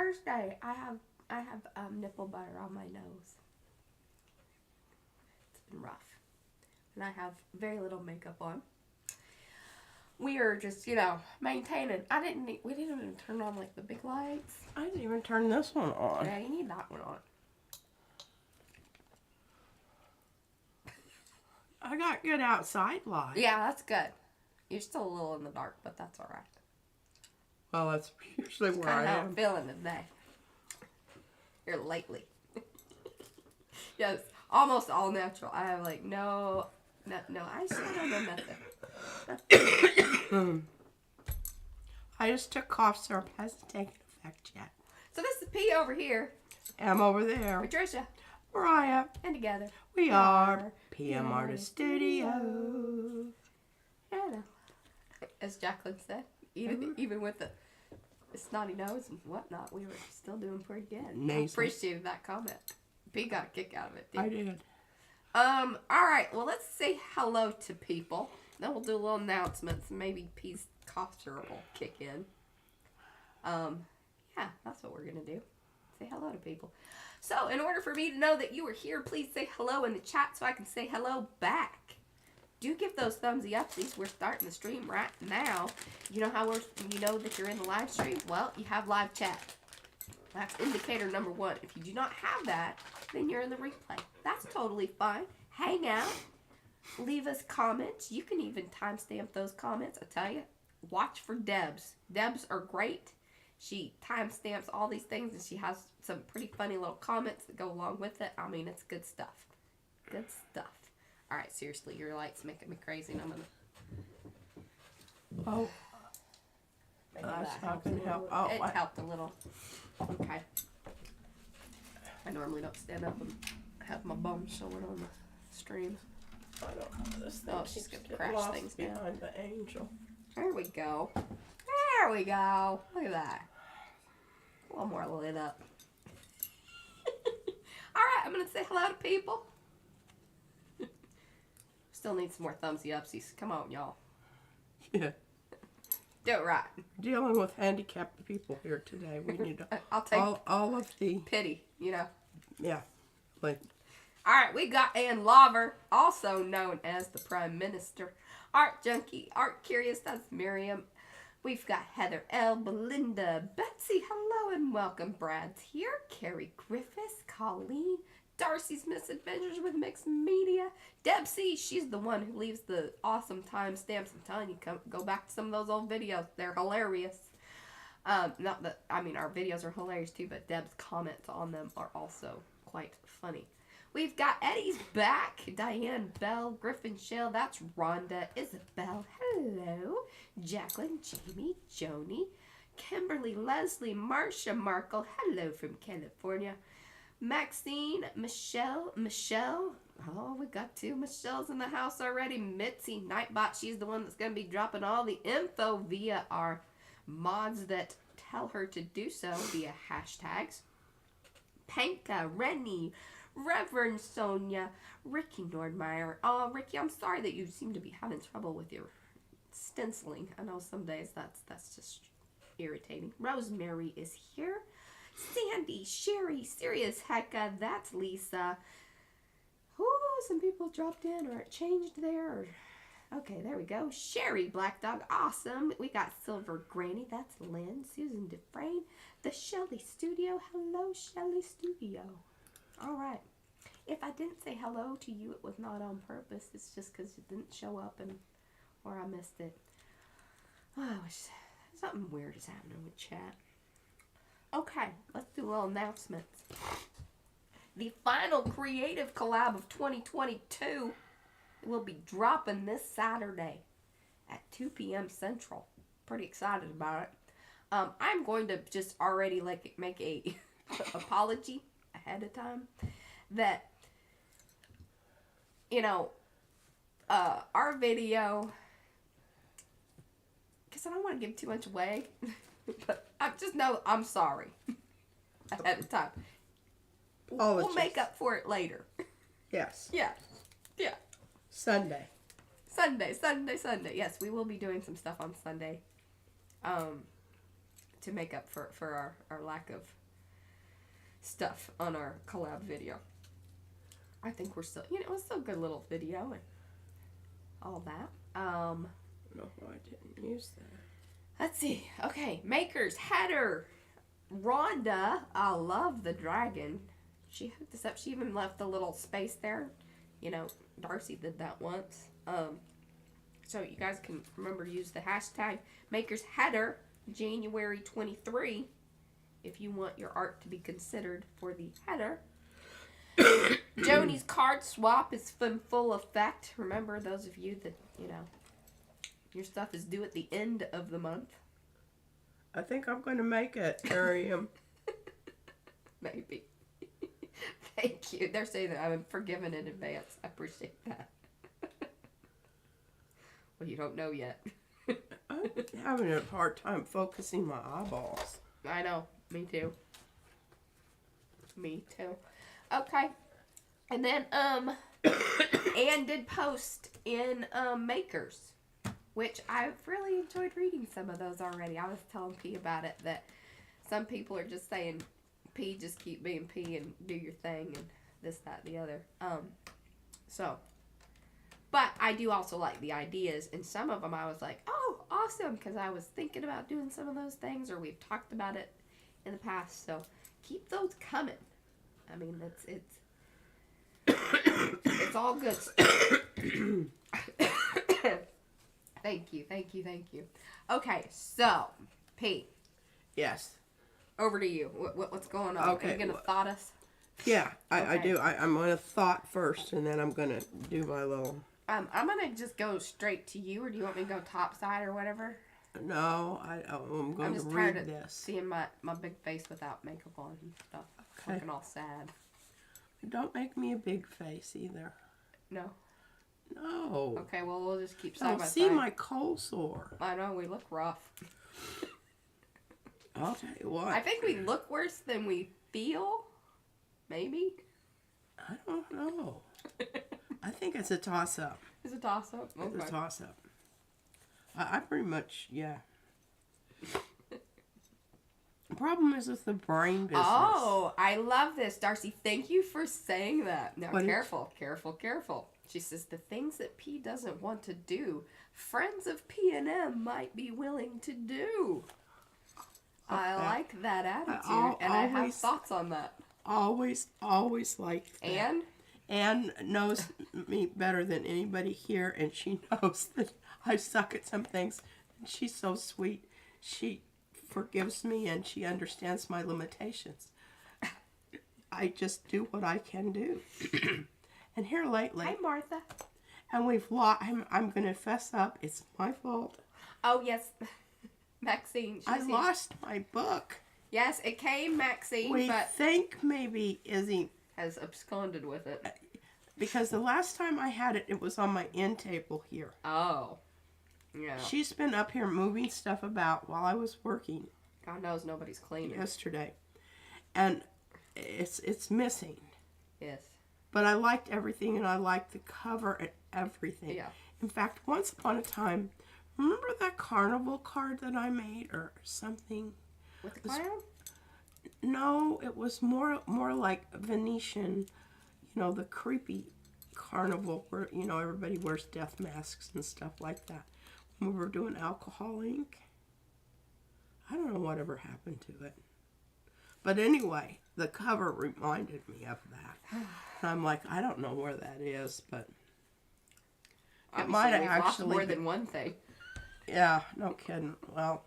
Thursday. I have nipple butter on my nose. It's been rough. And I have very little makeup on. We are just, maintaining. We didn't even turn on like the big lights. I didn't even turn this one on. Yeah, you need that one on. I got good outside light. Yeah, that's good. You're still a little in the dark, but that's all right. Well, that's usually where I Kind of how am. I'm feeling today. Here lately. Yes, almost all natural. I have like no eyeshadow, nothing. I just took cough syrup. Hasn't taken effect yet. So this is P over here. M over there. Patricia. Mariah. And together. We are PM Artist Studio. Hello. As Jacqueline said, even with the snotty nose and whatnot, we were still doing pretty good. I appreciated that comment. P got a kick out of it, I did. Alright, well, let's say hello to people. Then we'll do a little announcements. Maybe P's cough syrup will kick in. Yeah, that's what we're going to do. Say hello to people. So, in order for me to know that you are here, please say hello in the chat so I can say hello back. Do give those thumbsy upsies. We're starting the stream right now. You know how you know that you're in the live stream? Well, you have live chat. That's indicator number 1. If you do not have that, then you're in the replay. That's totally fine. Hang out. Leave us comments. You can even timestamp those comments. I tell you, watch for Debs. Debs are great. She timestamps all these things, and she has some pretty funny little comments that go along with it. I mean, it's good stuff. Good stuff. All right, seriously, your light's making me crazy, and I'm gonna. Oh. Maybe That's that not helped a gonna little. help. Oh, It helped a little. Okay. I normally don't stand up and have my bum showing on the stream. I don't know. This thing She's keeps gonna getting crash lost things down. behind the angel. There we go. There we go. Look at that. A little more lit up. Alright, I'm going to say hello to people. Still need some more thumbsy upsies. Come on, y'all. Yeah. Do it right. Dealing with handicapped people here today. We need to, I'll take all of the... pity, Yeah. Like... Alright, we got Ann Lauver, also known as the Prime Minister. Art Junkie, Art Curious, that's Miriam. We've got Heather L, Belinda, Betsy, hello and welcome. Brad's here. Carrie Griffiths, Colleen, Darcy's Misadventures with Mixed Media. Deb C, she's the one who leaves the awesome timestamps. I'm telling you, go back to some of those old videos. They're hilarious. Not that, I mean, our videos are hilarious too, but Deb's comments on them are also quite funny. We've got Eddie's back. Diane Bell, Griffin Shell, that's Rhonda, Isabel, hello. Jacqueline, Jamie, Joni, Kimberly, Leslie, Marcia, Markle, hello from California. Maxine, Michelle, oh, we got 2 Michelles in the house already. Mitzi, Nightbot, she's the one that's going to be dropping all the info via our mods that tell her to do so via hashtags. Panka, Rennie, Reverend Sonia, Ricky Nordmeyer. Oh, Ricky, I'm sorry that you seem to be having trouble with your stenciling. I know some days that's just irritating. Rosemary is here. Sandy, Sherry, Serious Hecka, that's Lisa. Ooh, some people dropped in or it changed there. Okay, there we go. Sherry, Black Dog, awesome. We got Silver Granny, that's Lynn. Susan Dufresne, the Shelley Studio. Hello, Shelley Studio. All right. If I didn't say hello to you, it was not on purpose. It's just because it didn't show up or I missed it. Oh, something weird is happening with chat. Okay, let's do a little announcements. The final creative collab of 2022 will be dropping this Saturday at 2 p.m. Central. Pretty excited about it. I'm going to just already make a apology ahead of time that our video, because I don't want to give too much away, but I just know I'm sorry ahead of time. We'll make up for it later. Yes. Yeah. Sunday. Sunday. Yes, we will be doing some stuff on Sunday. to make up for our lack of stuff on our collab video. I think we're still, it was still a good little video and all that. No, I didn't use that. Let's see. Okay, makers, header. Rhonda, I love the dragon. She hooked this up. She even left the little space there. Darcy did that once. So you guys can remember to use the hashtag makers header January 23 if you want your art to be considered for the header. Joni's card swap is in full effect. Remember, those of you that, your stuff is due at the end of the month. I think I'm going to make it, Miriam. Maybe. Thank you. They're saying that I'm forgiven in advance. I appreciate that. Well, you don't know yet. I'm having a hard time focusing my eyeballs. I know. Me too. Me too. Okay. And then, Anne did post in, Makers, which I've really enjoyed reading some of those already. I was telling P about it, that some people are just saying, P, just keep being P and do your thing and this, that, the other. But I do also like the ideas, and some of them I was like, oh, awesome, because I was thinking about doing some of those things, or we've talked about it in the past, so keep those coming. I mean, it's all good stuff. Thank you. Okay, so, P. Yes. Over to you. What's going on? Okay. Are you going to thought us? Yeah, I Okay. do. I'm going to thought first, and then I'm going to do my little... I'm going to just go straight to you, or do you want me to go topside or whatever? No, I'm going I'm to just read tired of this. seeing my big face without makeup on and stuff. Okay. Looking all sad. Don't make me a big face either. No. No. Okay, well, we'll just keep side Don't by see side. my cold sore. I know, we look rough. I'll tell you what. I think we look worse than we feel. Maybe. I don't know. I think it's a toss-up. It's a toss-up. Okay. It's a toss-up. I pretty much, yeah. The problem is with the brain business. Oh, I love this, Darcy. Thank you for saying that. Now, What is- careful. She says the things that P doesn't want to do, friends of P&M might be willing to do. I like that attitude, and I have thoughts on that. Always like that. And? Anne knows me better than anybody here, and she knows that I suck at some things. And she's so sweet. She forgives me, and she understands my limitations. I just do what I can do. And here lately, Hi, Martha. and we've lost. I'm going to fess up. It's my fault. Oh, yes. Maxine. I lost my book. Yes, it came, Maxine, We but think maybe Izzy, has absconded with it. because the last time I had it, it was on my end table here. Oh. Yeah. She's been up here moving stuff about while I was working God knows nobody's cleaning. yesterday. And it's missing. Yes. But I liked everything, and I liked the cover and everything. Yeah. In fact, once upon a time, remember that carnival card that I made or something? With the clown? No, it was more like Venetian, the creepy carnival where, everybody wears death masks and stuff like that. When we were doing alcohol ink. I don't know whatever happened to it. But anyway, the cover reminded me of that. And I'm like, I don't know where that is, but it might have Obviously, we've lost actually more been- than one thing. Yeah, no kidding. Well,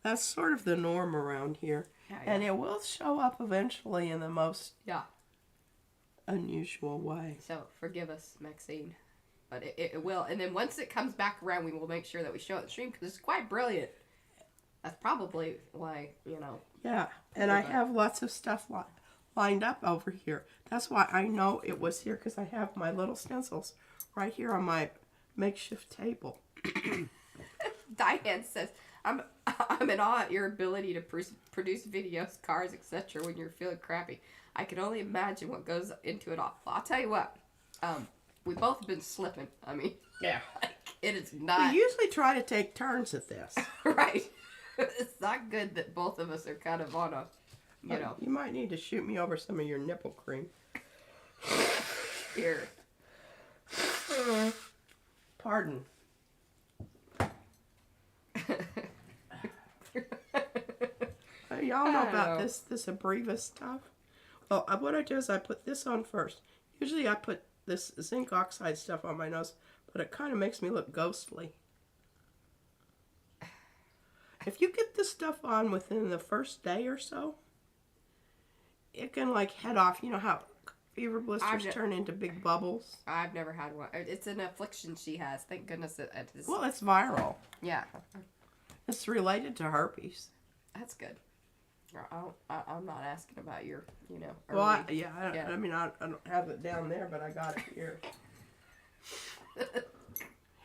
that's sort of the norm around here. Yeah. And it will show up eventually in the most Yeah. unusual way. So forgive us, Maxine. But it will. And then once it comes back around, we will make sure that we show it on the stream because it's quite brilliant. That's probably why, Yeah, and I have lots of stuff lined up over here. That's why I know it was here, because I have my little stencils right here on my makeshift table. Diane says, I'm in awe at your ability to produce videos, cars, etc. when you're feeling crappy. I can only imagine what goes into it all. Well, I'll tell you what. We both have been slipping. I mean, Yeah. it is not We usually try to take turns at this. right. It's not good that both of us are kind of on a, you know. You might need to shoot me over some of your nipple cream. Here. Pardon. Y'all know about this Abreva stuff? Well, what I do is I put this on first. Usually I put this zinc oxide stuff on my nose, but it kind of makes me look ghostly. If you get this stuff on within the first day or so, it can like head off. You know how fever blisters turn into big bubbles? I've never had one. It's an affliction she has. Thank goodness it is. Well, it's viral. Yeah. It's related to herpes. That's good. I'm not asking about your, you know. Well, I mean, I don't have it down there, but I got it here.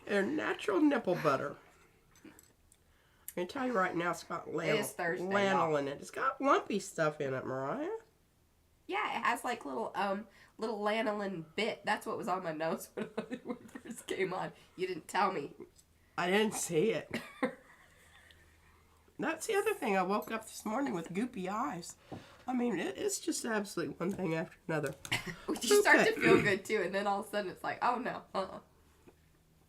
They're natural nipple butter. I can tell you right now, it's got lanolin in it. It's got lumpy stuff in it, Mariah. Yeah, it has like little lanolin bit. That's what was on my nose when it first came on. You didn't tell me. I didn't see it. That's the other thing. I woke up this morning with goopy eyes. I mean, it's just absolutely one thing after another. You start to feel good too, and then all of a sudden it's like, oh no, no.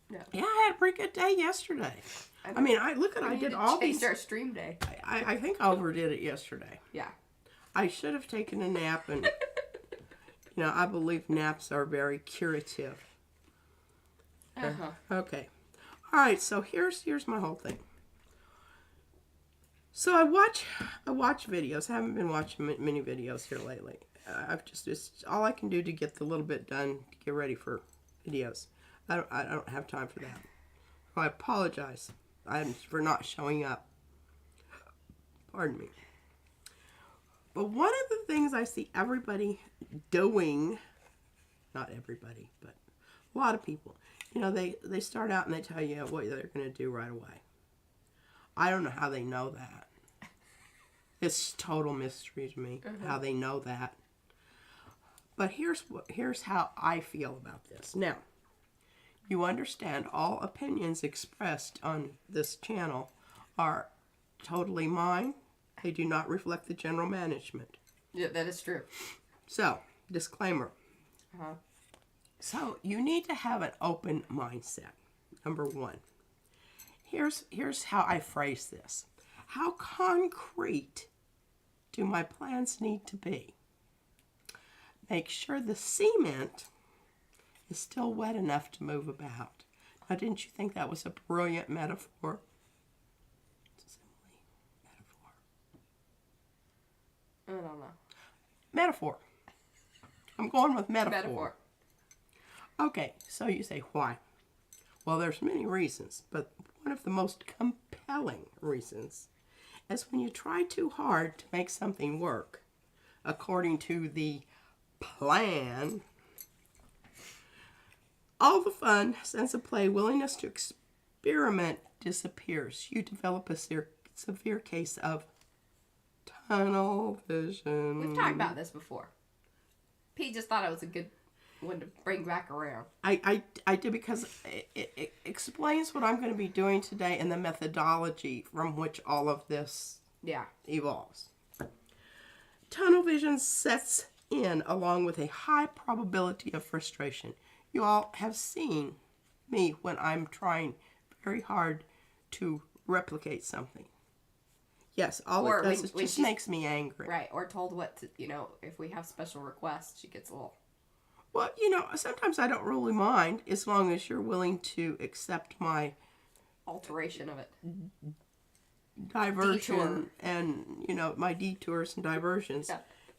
Yeah, I had a pretty good day yesterday. I mean, I did all these. Our stream day. I think I overdid it yesterday. Yeah. I should have taken a nap, and you know, I believe naps are very curative. Okay. All right. So here's my whole thing. So I watch videos. I haven't been watching many videos here lately. It's all I can do to get the little bit done to get ready for videos. I don't have time for that. So I apologize for not showing up. Pardon me. But one of the things I see everybody doing, not everybody, but a lot of people, you know, they start out and they tell you what they're going to do right away. I don't know how they know that. It's total mystery to me how they know that. But here's how I feel about this. Now, you understand all opinions expressed on this channel are totally mine. They do not reflect the general management. Yeah, that is true. So, disclaimer. So, you need to have an open mindset. Number one. Here's how I phrase this. How concrete do my plans need to be? Make sure the cement is still wet enough to move about. Now, didn't you think that was a brilliant metaphor? I don't know. Metaphor. I'm going with metaphor. Metaphor. Okay, so you say, why? Well, there's many reasons, but one of the most compelling reasons is when you try too hard to make something work according to the plan, all the fun, sense of play, willingness to experiment disappears. You develop a severe case of tunnel vision. We've talked about this before. Pete just thought it was a good one to bring back around. I do, because it explains what I'm going to be doing today and the methodology from which all of this evolves. Tunnel vision sets in along with a high probability of frustration. You all have seen me when I'm trying very hard to replicate something. Yes, all it does is just makes me angry. Right, or told what to, you know, if we have special requests, she gets a little... Well, you know, sometimes I don't really mind as long as you're willing to accept my... alteration of it. Diversion. Detour. And, you know, my detours and diversions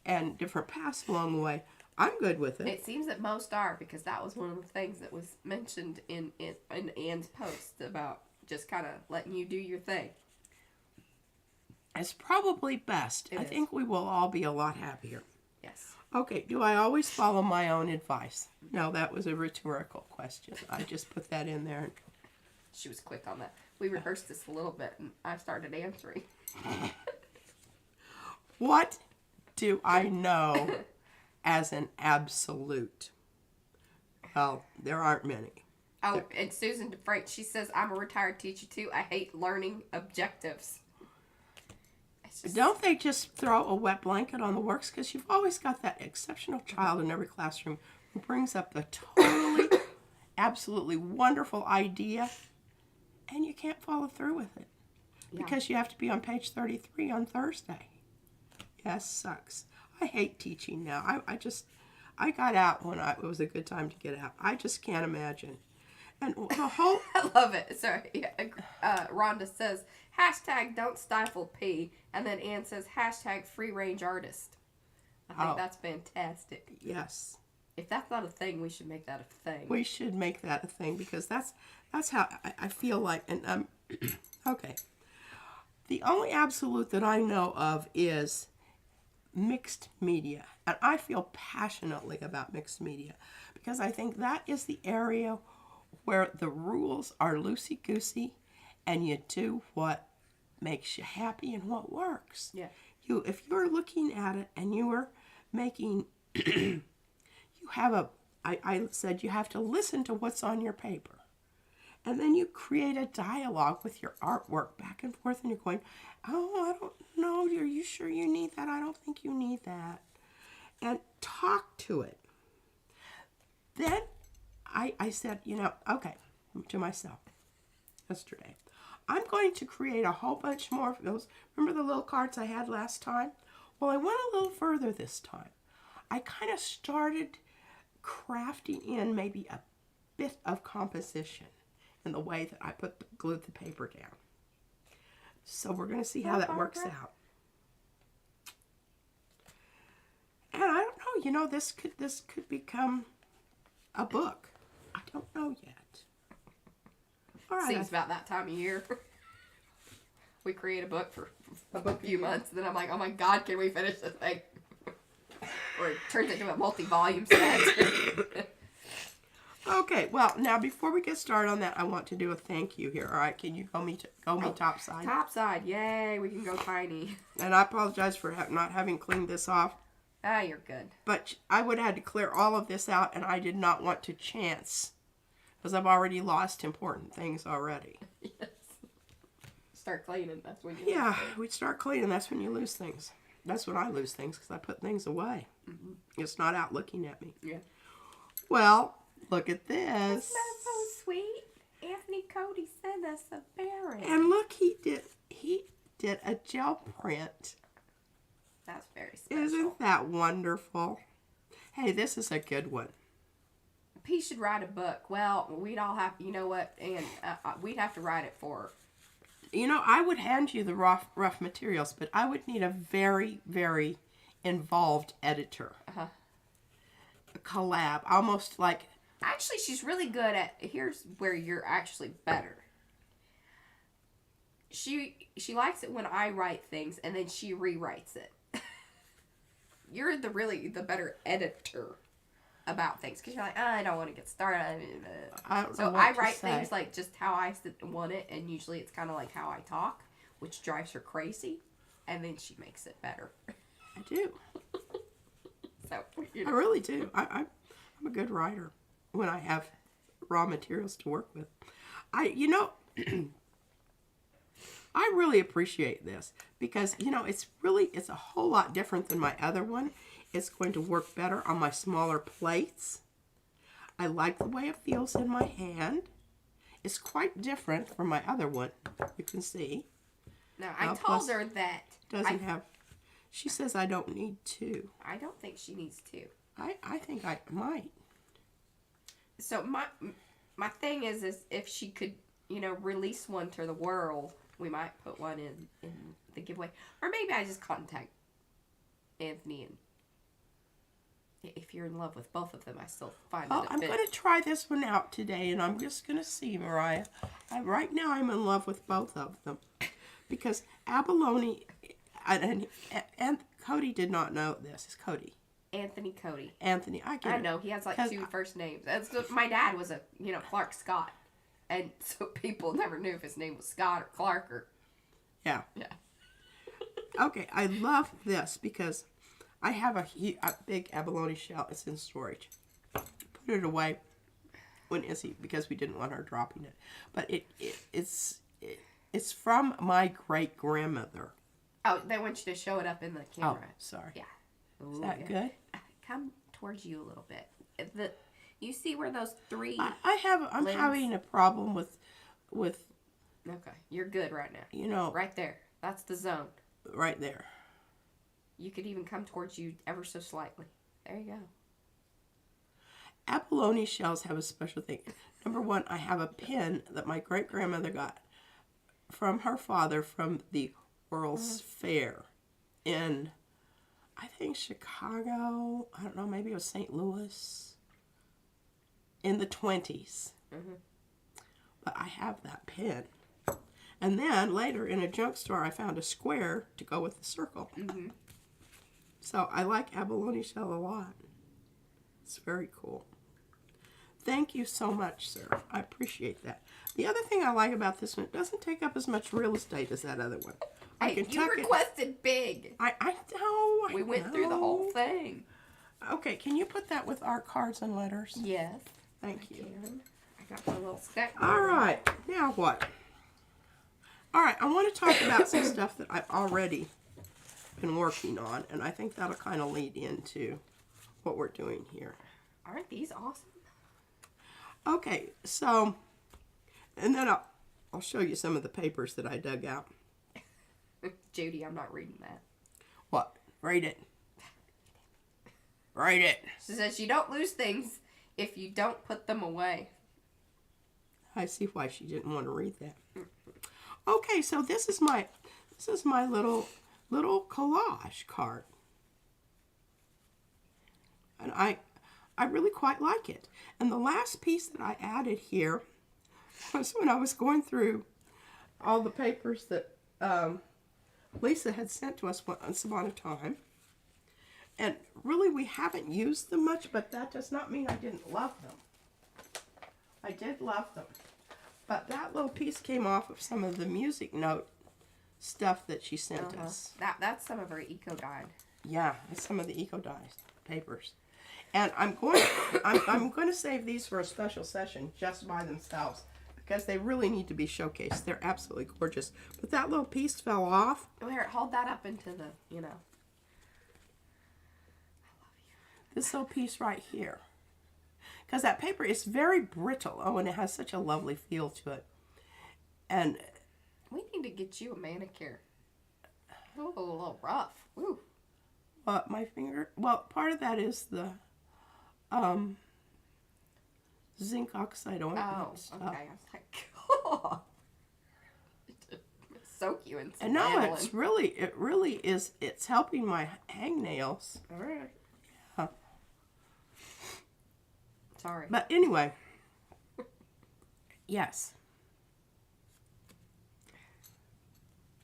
and different paths along the way. I'm good with it. It seems that most are, because that was one of the things that was mentioned in Anne's post about just kind of letting you do your thing. It's probably best. I think we will all be a lot happier. Yes. Okay, do I always follow my own advice? No, that was a rhetorical question. I just put that in there. She was quick on that. We rehearsed this a little bit, and I started answering. What do I know as an absolute? Well, there aren't many. Oh, and Susan DeFrank, she says, I'm a retired teacher, too. I hate learning objectives. Don't they just throw a wet blanket on the works? Because you've always got that exceptional child in every classroom who brings up the totally, absolutely wonderful idea, and you can't follow through with it. Because you have to be on page 33 on Thursday. Yes, sucks. I hate teaching now. I got out when it was a good time to get out. I just can't imagine. And the whole... I love it. Sorry. Rhonda says, hashtag don't stifle P. And then Ann says, hashtag free range artist. I think that's fantastic. Yes. If that's not a thing, we should make that a thing. We should make that a thing because that's how I feel like. And okay. The only absolute that I know of is mixed media. And I feel passionately about mixed media because I think that is the area where the rules are loosey-goosey and you do what makes you happy and what works. Yeah. If you're looking at it and you are making, I said you have to listen to what's on your paper. And then you create a dialogue with your artwork back and forth and you're going, oh, I don't know, are you sure you need that? I don't think you need that. And talk to it. Then I said, okay, to myself yesterday, I'm going to create a whole bunch more of those. Remember the little cards I had last time? Well, I went a little further this time. I kind of started crafting in maybe a bit of composition in the way that I glued the paper down. So we're going to see how that works out. And I don't know, this could become a book. I don't know yet. All right. Seems about that time of year. We create a book for a few months, and then I'm like, oh my God, can we finish this thing? Or it turns into a multi-volume set. Okay, well, now before we get started on that, I want to do a thank you here. All right, can you go me topside? Topside, yay, we can go tiny. And I apologize for not having cleaned this off. Ah, you're good. But I would have had to clear all of this out, and I did not want to chance, because I've already lost important things already. Yes. Start cleaning, that's when you lose things. We start cleaning, that's when you lose things. That's when I lose things, because I put things away. Mm-hmm. It's not out looking at me. Yeah. Well, look at this. Isn't that so sweet? Anthony Cody sent us a berry. And look, he did a gel print. That's very special. Isn't that wonderful? Hey, this is a good one. P should write a book. Well, we'd all have, you know what, and we'd have to write it for her. I would hand you the rough materials, but I would need a very, very involved editor. Uh-huh. A collab, almost like... Actually, she's really good at... Here's where you're actually better. She likes it when I write things, and then she rewrites it. You're the better editor about things, because you're like, I don't want to get started. I write things like just how I want it, and usually it's kind of like how I talk, which drives her crazy, and then she makes it better. I do. So I really do. I'm a good writer when I have raw materials to work with. I really appreciate this because, it's a whole lot different than my other one. It's going to work better on my smaller plates. I like the way it feels in my hand. It's quite different from my other one, you can see. Now, I told her that... She says I don't need two. I don't think she needs two. I think I might. So my thing is if she could, release one to the world, we might put one in the giveaway. Or maybe I just contact Anthony, and if you're in love with both of them, I still find it a bit. I'm going to try this one out today, and I'm just going to see, Mariah. Right now I'm in love with both of them. Because abalone, and Cody did not know this. It's Cody. Anthony Cody. Anthony, I get it. I know, he has like two first names. My dad was Clark Scott. And so people never knew if his name was Scott or Clark or... Yeah. Yeah. Okay, I love this because I have a big abalone shell. It's in storage. Put it away when Izzy, because we didn't want her dropping it. But it's from my great-grandmother. Oh, they want you to show it up in the camera. Oh, sorry. Yeah. Is Ooh, that yeah. good? Come towards you a little bit. You see where those three... I'm lids? having a problem with, Okay, you're good right now. you know, Right there. That's the zone. right there. You could even come towards you ever so slightly. There you go. Abalone shells have a special thing. Number one, I have a pin that my great-grandmother got from her father from the World's Fair in, I think, Chicago. I don't know, maybe it was St. Louis in the 20s. But I have that pin. And then later in a junk store, I found a square to go with the circle. So I like abalone shell a lot. It's very cool. Thank you so much, sir. I appreciate that. The other thing I like about this one, it doesn't take up as much real estate as that other one. I Hey, can you tuck it. requested big. I know. We went through the whole thing. Okay, can you put that with our cards and letters? Yes. Thank you. I got my little stack. All right, now what? All right, I want to talk about some stuff that I've already been working on, and I think that'll kind of lead into what we're doing here. Aren't these awesome? Okay, so, and then I'll show you some of the papers that I dug out. Judy, I'm not reading that. What? Read it. Read it. She says you don't lose things if you don't put them away. I see why she didn't want to read that. Okay, so this is my little collage card. And I really quite like it. And the last piece that I added here was when I was going through all the papers that Lisa had sent to us once upon a time. And really we haven't used them much, but that does not mean I didn't love them. I did love them. But that little piece came off of some of the music note stuff that she sent us. That's some of her eco guide. Yeah, it's some of the eco dye papers. And I'm going to save these for a special session just by themselves because they really need to be showcased. They're absolutely gorgeous. But that little piece fell off. Oh, here, hold that up into the, I love you. This little piece right here. Because that paper is very brittle. Oh, and it has such a lovely feel to it. And we need to get you a manicure. A little rough. Woo. My finger. Well, part of that is the zinc oxide ointment stuff. Okay. I was like, oh. Soak you in some And no, Aniline. it really is. It's helping my hangnails. All right. Yeah. Sorry. But anyway, yes.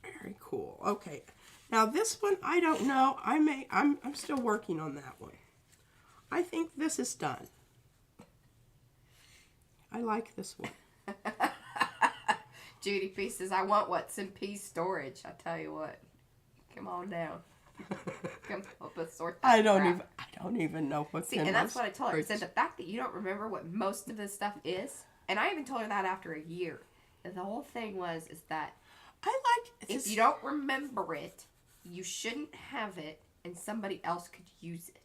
Very cool. Okay. Now this one, I don't know. I'm still working on that one. I think this is done. I like this one. Judy P says, I want what's in P storage. I tell you what. Come on down. Come help us sort that I crap. don't even know what's in And that's my what I told her. I storage. said the fact that you don't remember what most of this stuff is, and I even told her that after a year. And the whole thing is that I like if you don't remember it, you shouldn't have it, and somebody else could use it.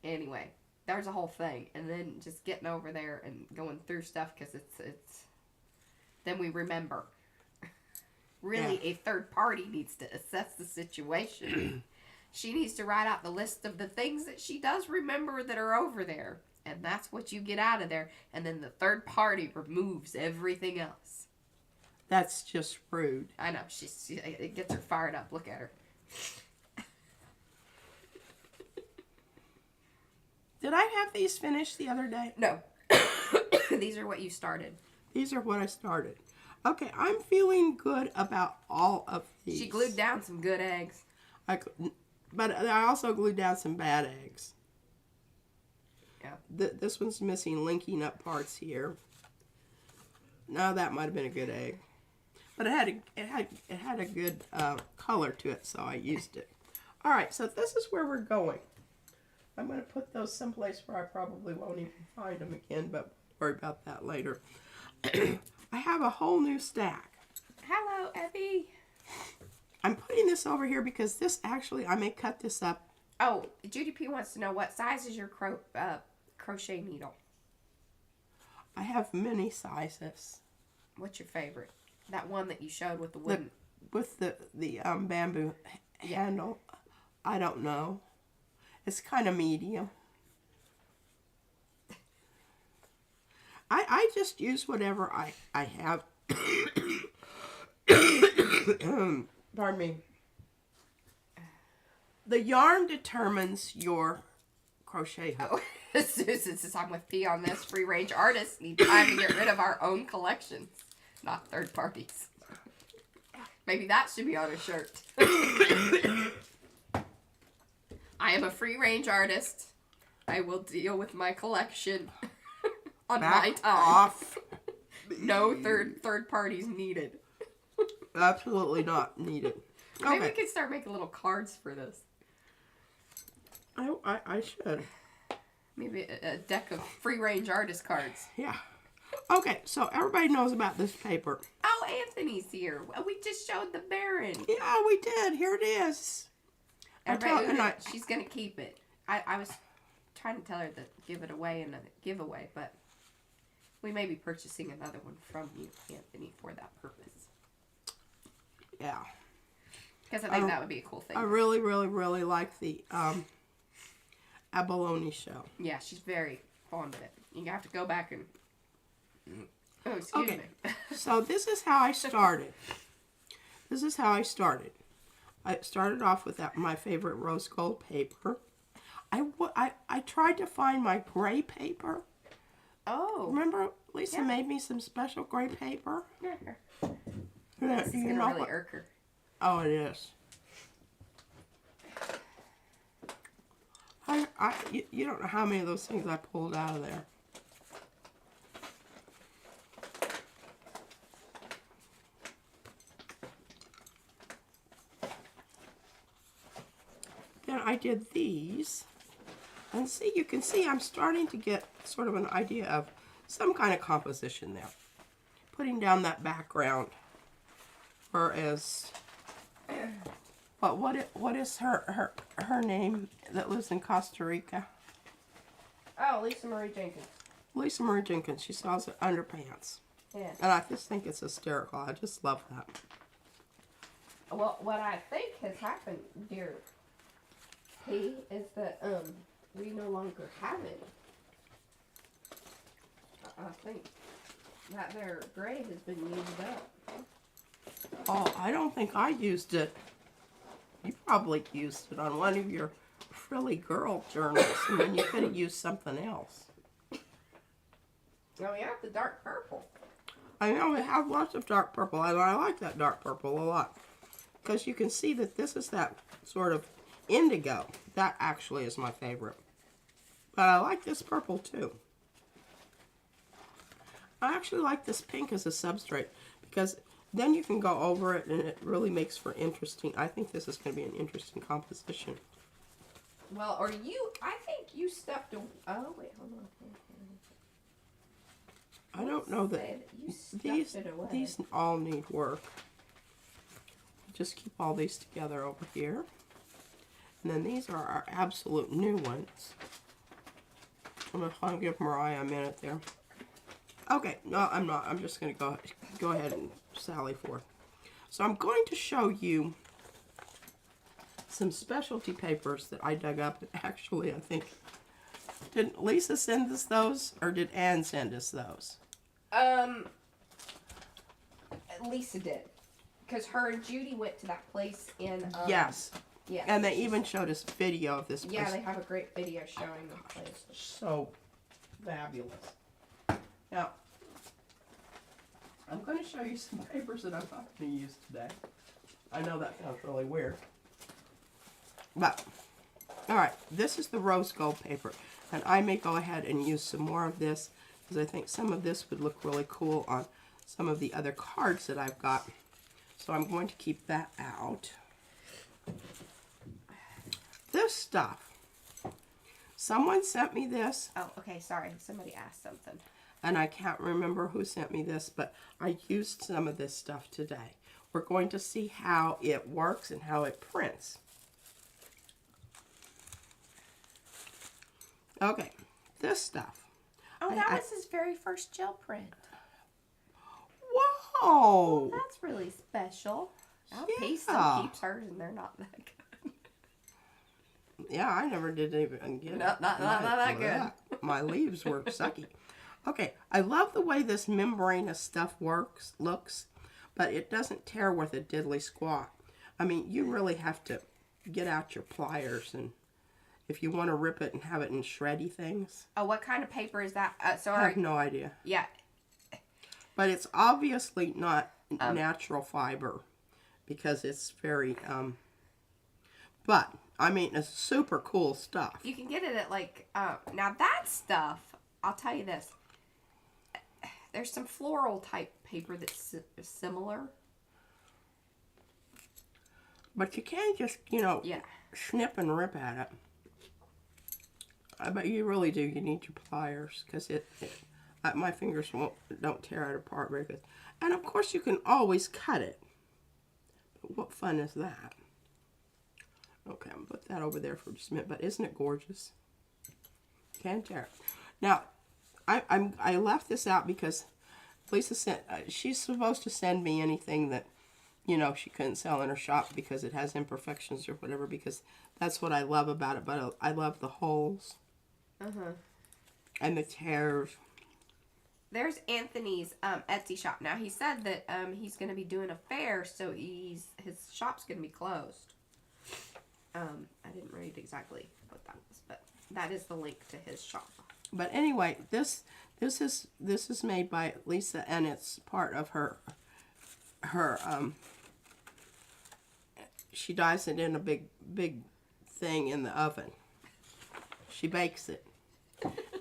Anyway, there's a whole thing, and then just getting over there and going through stuff because it's. Then we remember. Really, Yeah. a third party needs to assess the situation. She needs to write out the list of the things that she does remember that are over there. And that's what you get out of there. And then the third party removes everything else. That's just rude. I know. It gets her fired up. Look at her. Did I have these finished the other day? No. These are what you started. These are what I started. Okay, I'm feeling good about all of these. She glued down some good eggs. But I also glued down some bad eggs. Yeah. This one's missing linking up parts here. Now that might have been a good egg, but it had a good color to it, so I used it. All right, so this is where we're going. I'm going to put those someplace where I probably won't even find them again, but we'll worry about that later. I have a whole new stack. Hello, Evie. I'm putting this over here because this actually, I may cut this up. Oh, Judy P wants to know what size is your crochet needle? I have many sizes. What's your favorite? That one that you showed with the wooden... With the bamboo handle. I don't know. It's kind of medium. I just use whatever I have. Pardon me. The yarn determines your crochet hook. Oh, since I'm with P on this, free range artists need time to get rid of our own collections, not third parties. Maybe that should be on a shirt. I am a free range artist. I will deal with my collection on Back my time. Off. No third parties needed. Absolutely not needed. Maybe Okay. we could start making little cards for this. I should. Maybe a deck of free range artist cards. Yeah. Okay, so everybody knows about this paper. Oh, Anthony's here. We just showed the Baron. Yeah, we did. Here it is. She's going to keep it. I was trying to tell her to give it away in a giveaway, but we may be purchasing another one from you, Anthony, for that purpose. Yeah. Because I think that would be a cool thing. I really, really, really like the abalone shell. Yeah, she's very fond of it. You have to go back and... Oh, excuse me. So this is how I started. I started off with my favorite rose gold paper. I tried to find my gray paper. Oh. Remember, Lisa made me some special gray paper? Here. Yeah, This is going to really irk her. Oh, it is. You don't know how many of those things I pulled out of there. Then I did these. And see, you can see I'm starting to get sort of an idea of some kind of composition there. Putting down that background. Whereas, but what is her name that lives in Costa Rica? Oh, Lisa Marie Jenkins. Lisa Marie Jenkins. She sells underpants. Yeah. And I just think it's hysterical. I just love that. Well, what I think has happened, dear P, is that we no longer have any. I think that their gray has been used up. Oh, I don't think I used it. You probably used it on one of your frilly girl journals, and then you could have used something else. Oh, yeah, the dark purple. I know, it has lots of dark purple, and I like that dark purple a lot. Because you can see that this is that sort of indigo. That actually is my favorite. But I like this purple, too. I actually like this pink as a substrate, because then you can go over it, and it really makes for interesting. I think this is going to be an interesting composition. Well, I think you stuffed oh, wait, hold on. I don't know that these all need work. Just keep all these together over here. And then these are our absolute new ones. I'm going to give Mariah a minute there. Okay, no, I'm not. I'm just going to go ahead and sally forth. So I'm going to show you some specialty papers that I dug up. Actually, I think, did Lisa send us those, or did Ann send us those? Lisa did. Because her and Judy went to that place in... yes. Yeah. And they even showed us video of this place. Yeah, they have a great video showing the place. So fabulous. Now, I'm going to show you some papers that I'm not going to use today. I know that sounds really weird. But, alright, this is the rose gold paper. And I may go ahead and use some more of this, because I think some of this would look really cool on some of the other cards that I've got. So I'm going to keep that out. This stuff. Someone sent me this. Oh, okay, sorry. Somebody asked something. And I can't remember who sent me this, but I used some of this stuff today. we're going to see how it works and how it prints. Okay, this stuff. Oh, that was his very first gel print. Whoa! That's really special. Our Yeah. Pace still keeps hers, and they're not that good. Yeah, I never did even get Not that good. My leaves were sucky. Okay, I love the way this membranous stuff looks, but it doesn't tear worth a diddly squat. I mean, you really have to get out your pliers, and if you want to rip it and have it in shreddy things. Oh, what kind of paper is that? I have no idea. Yeah. But it's obviously not natural fiber because it's very, but, I mean, it's super cool stuff. You can get it at, like, now that stuff, I'll tell you this. There's some floral type paper that's similar. But you can't just, snip and rip at it. But you really do. You need your pliers because my fingers don't tear it apart very good. And of course you can always cut it. But what fun is that? Okay, I'm gonna put that over there for just a minute. But isn't it gorgeous? Can't tear it. Now, I left this out because Lisa sent. She's supposed to send me anything that she couldn't sell in her shop because it has imperfections or whatever. Because that's what I love about it. But I love the holes. And the tears. There's Anthony's Etsy shop. Now, he said that he's going to be doing a fair, so his shop's going to be closed. I didn't read exactly what that was, but that is the link to his shop. But anyway, this is made by Lisa, and it's part of her she dyes it in a big thing in the oven. She bakes it.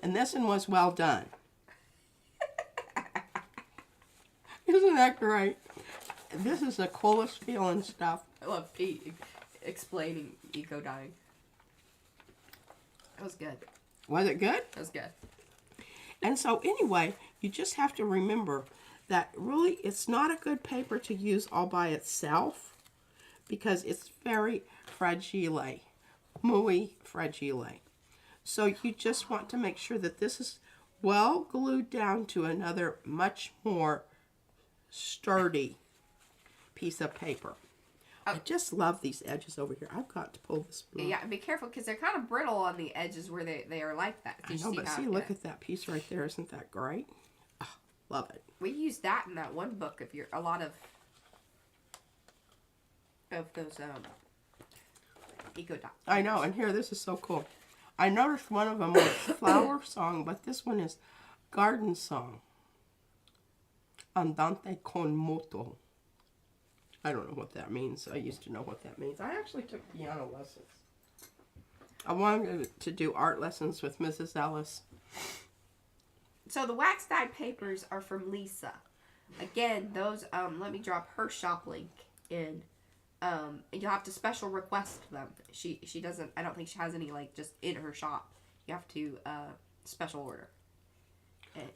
And this one was well done. Isn't that great? This is the coolest feeling stuff. I love Pete explaining eco dyeing. That was good. Was it good? That was good. And so anyway, you just have to remember that really it's not a good paper to use all by itself because it's very fragile. Muy fragile. So you just want to make sure that this is well glued down to another much more sturdy piece of paper. I just love these edges over here. I've got to pull this blue. Yeah, be careful because they're kind of brittle on the edges where they are like that. I know, but see, look at that piece right there. Isn't that great? Oh, love it. We used that in that one book of a lot of those eco dots. I know, and here, this is so cool. I noticed one of them was Flower Song, but this one is Garden Song. Andante con moto. I don't know what that means. I used to know what that means. I actually took piano lessons. I wanted to do art lessons with Mrs. Ellis. So the wax dyed papers are from Lisa. Again, those, let me drop her shop link in. You'll have to special request them. She doesn't, I don't think she has any, like, just in her shop. You have to special order.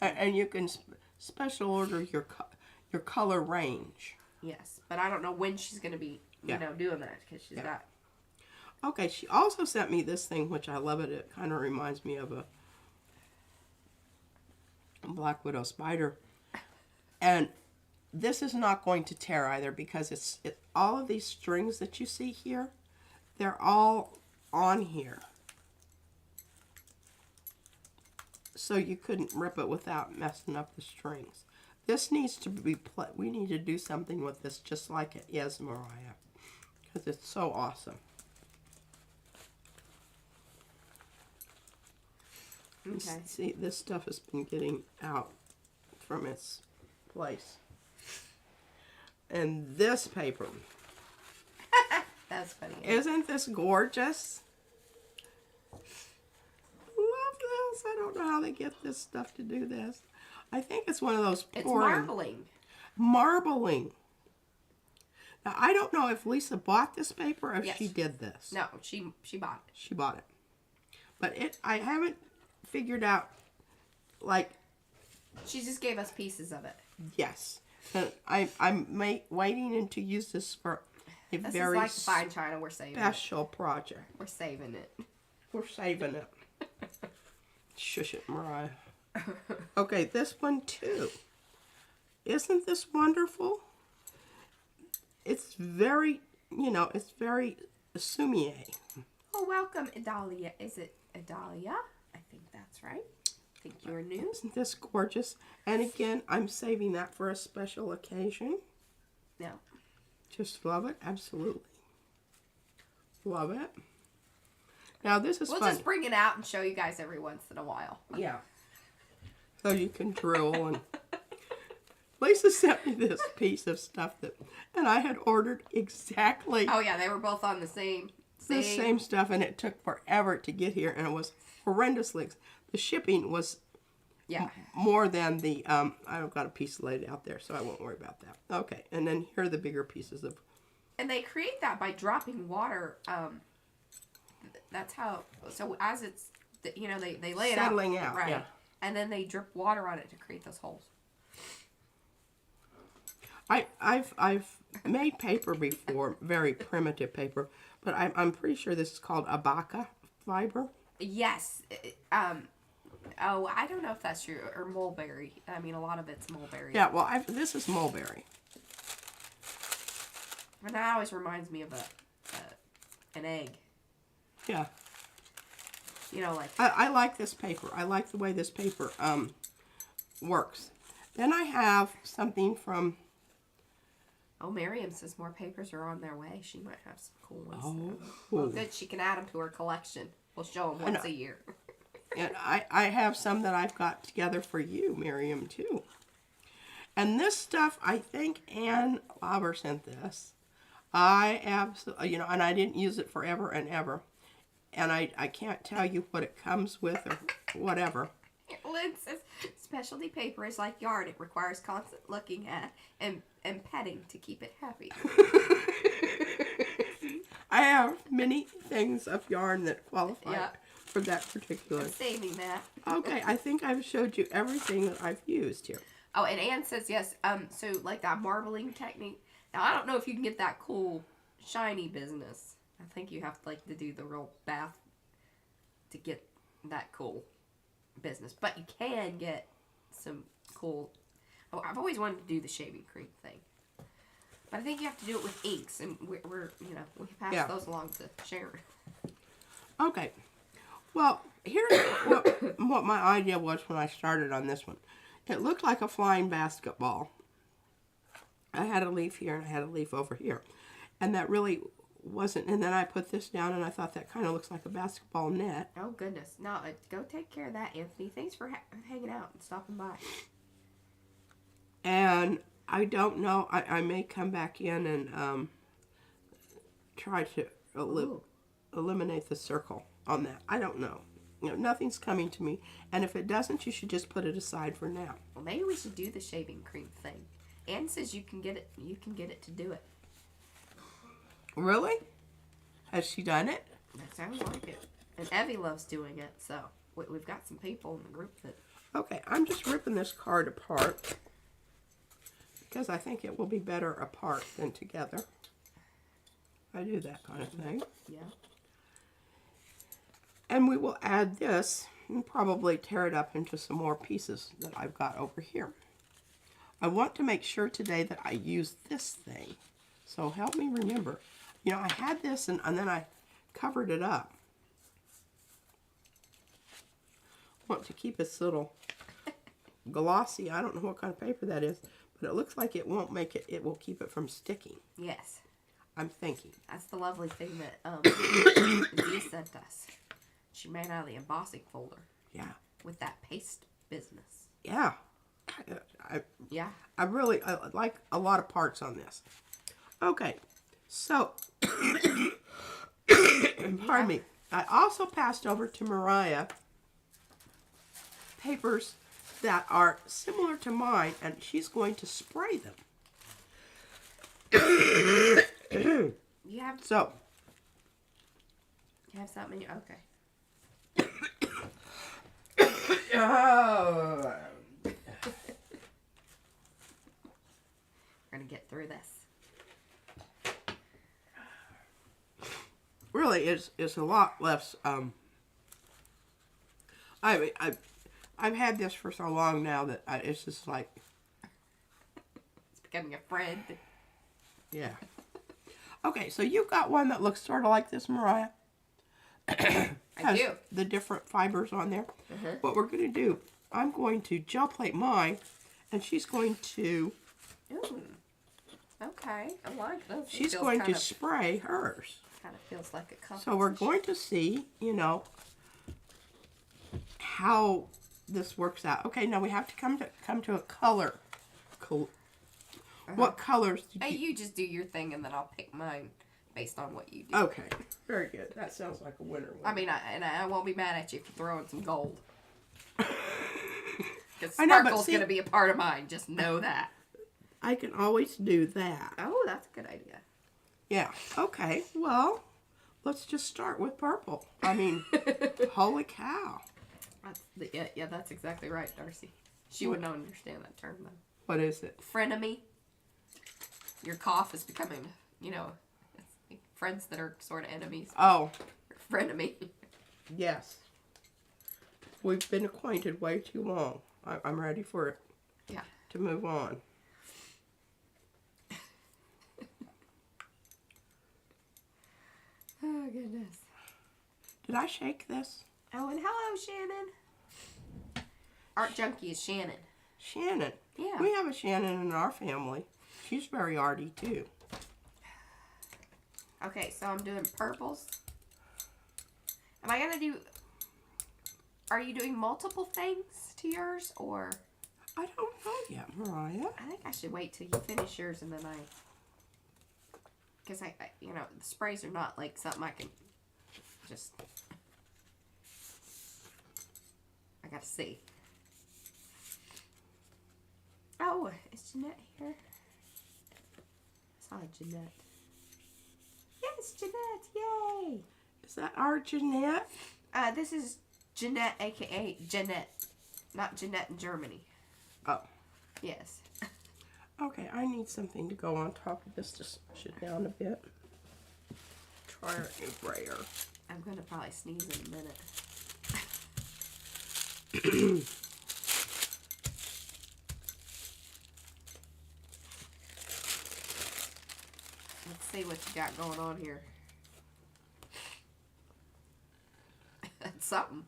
And you can special order your color range. Yes, but I don't know when she's going to be, doing that because she's got... Okay, she also sent me this thing, which I love it. It kind of reminds me of a Black Widow spider. And this is not going to tear either because all of these strings that you see here, they're all on here. So you couldn't rip it without messing up the strings. This needs to be, we need to do something with this just like it is, Mariah. Because it's so awesome. Okay. See, this stuff has been getting out from its place. And this paper. That's funny. Isn't this gorgeous? Love this. I don't know how they get this stuff to do this. I think it's one of those It's marbling. Marbling. Now, I don't know if Lisa bought this paper or if Yes. she did this. No, she bought it. She bought it. But I haven't figured out, like... She just gave us pieces of it. Yes. And I'm waiting to use this for a This very is like the fine china. We're saving special project. We're saving it. We're saving it. Shush it, Mariah. Okay, this one too. Isn't this wonderful? It's very, it's very Sumier. Oh, welcome, Adalia. Is it Adalia? I think that's right. I think you're new. Isn't this gorgeous? And again, I'm saving that for a special occasion. No. Just love it. Absolutely. Love it. Now, this is We'll funny. just bring it out and show you guys every once in a while. Yeah. So you can drill and... Lisa sent me this piece of stuff and I had ordered exactly Oh yeah, they were both on the same stuff, and it took forever to get here, and it was horrendously. The shipping was more than the I've got a piece laid out there, so I won't worry about that. Okay, and then here are the bigger pieces of. And they create that by dropping water. That's how. So as it's they lay it settling out, right, yeah. And then they drip water on it to create those holes. I've made paper before, very primitive paper, but I'm pretty sure this is called abaca fiber. Yes. Oh, I don't know if that's true, or mulberry. I mean, a lot of it's mulberry. Yeah, well, this is mulberry. And that always reminds me of an egg. Yeah. Like... I like this paper. I like the way this paper works. Then I have something from... Oh, Miriam says more papers are on their way. She might have some cool ones. Oh. Well, good. She can add them to her collection. We'll show them once a year. And I have some that I've got together for you, Miriam, too. And this stuff, I think Ann Lauber sent this. I absolutely, and I didn't use it forever and ever. And I can't tell you what it comes with or whatever. Lynn says, specialty paper is like yarn. It requires constant looking at and petting to keep it happy. I have many things of yarn that qualify for that particular. I'm saving that. Okay, I think I've showed you everything that I've used here. Oh, and Anne says yes. So like that marbling technique. Now I don't know if you can get that cool shiny business. I think you have to do the real bath to get that cool business, but you can get some cool. Oh, I've always wanted to do the shaving cream thing, but I think you have to do it with inks, and we're we pass those along to Sharon. Okay, well here's what my idea was when I started on this one. It looked like a flying basketball. I had a leaf here and I had a leaf over here, and that really wasn't. And then I put this down and I thought that kind of looks like a basketball net. Oh goodness, no, go take care of that, Anthony. Thanks for hanging out and stopping by. And I don't know, I may come back in and try to eliminate the circle on that. I don't know. Nothing's coming to me, and if it doesn't, you should just put it aside for now. Well, maybe we should do the shaving cream thing. Anne says you can get it. You can get it to do it. Really? Has she done it? That sounds like it. And Evie loves doing it, so we've got some people in the group that... Okay, I'm just ripping this card apart because I think it will be better apart than together. I do that kind of thing. Yeah. And we will add this and probably tear it up into some more pieces that I've got over here. I want to make sure today that I use this thing. So help me remember. I had this and then I covered it up. I want to keep this little glossy. I don't know what kind of paper that is, but it looks like it won't make it. It will keep it from sticking. Yes. I'm thinking. That's the lovely thing that Dee sent us. She made out of the embossing folder. Yeah. With that paste business. Yeah. I really like a lot of parts on this. Okay. So, pardon me. I also passed over to Mariah papers that are similar to mine, and she's going to spray them. You have something? Okay. Oh. through this. Really, it's a lot less. I mean, I've had this for so long now that it's just like, It's becoming a friend. yeah. Okay, so you've got one that looks sort of like this, Mariah. I do. The different fibers on there. Uh-huh. What we're going to do, I'm going to gel plate mine, and she's going to... Ooh. Okay, I like this. She's going to spray hers. Kind of feels like a competition. So we're going to see, you know, how this works out. Okay, now we have to come to a color. What colors did Hey, you just do your thing, and then I'll pick mine based on what you do. Okay, very good. That sounds like a winner. I mean, I won't be mad at you if you throw in some gold. Because I know, but sparkle's going to be a part of mine. Just know that. I can always do that. Oh, that's a good idea. Yeah. Okay. Well, let's just start with purple. I mean, holy cow. Yeah, that's exactly right, Darcy. She wouldn't understand that term, though. What is it? Frenemy. Your cough is becoming, you know, it's friends that are sort of enemies. Oh. Frenemy. Yes. We've been acquainted way too long. I'm ready for it. Yeah. To move on. Oh, goodness. Did I shake this? Oh, and hello, Shannon. Art Junkie is Shannon. Shannon. Yeah. We have a Shannon in our family. She's very arty, too. Okay, so I'm doing purples. Am I going to do... Are you doing multiple things to yours, or... I don't know yet, Mariah. I think I should wait till you finish yours, and then I... Because I, you know, the sprays are not like something I can just... I gotta see. Oh, is Jeanette here? I saw Jeanette. Yes, Jeanette, yay! Is that our Jeanette? This is Jeanette, aka Jeanette. Not Jeanette in Germany. Oh. Yes. Okay, I need something to go on top of this to smush it down a bit. Try our new brayer. I'm gonna probably sneeze in a minute. Let's see what you got going on here. That's something.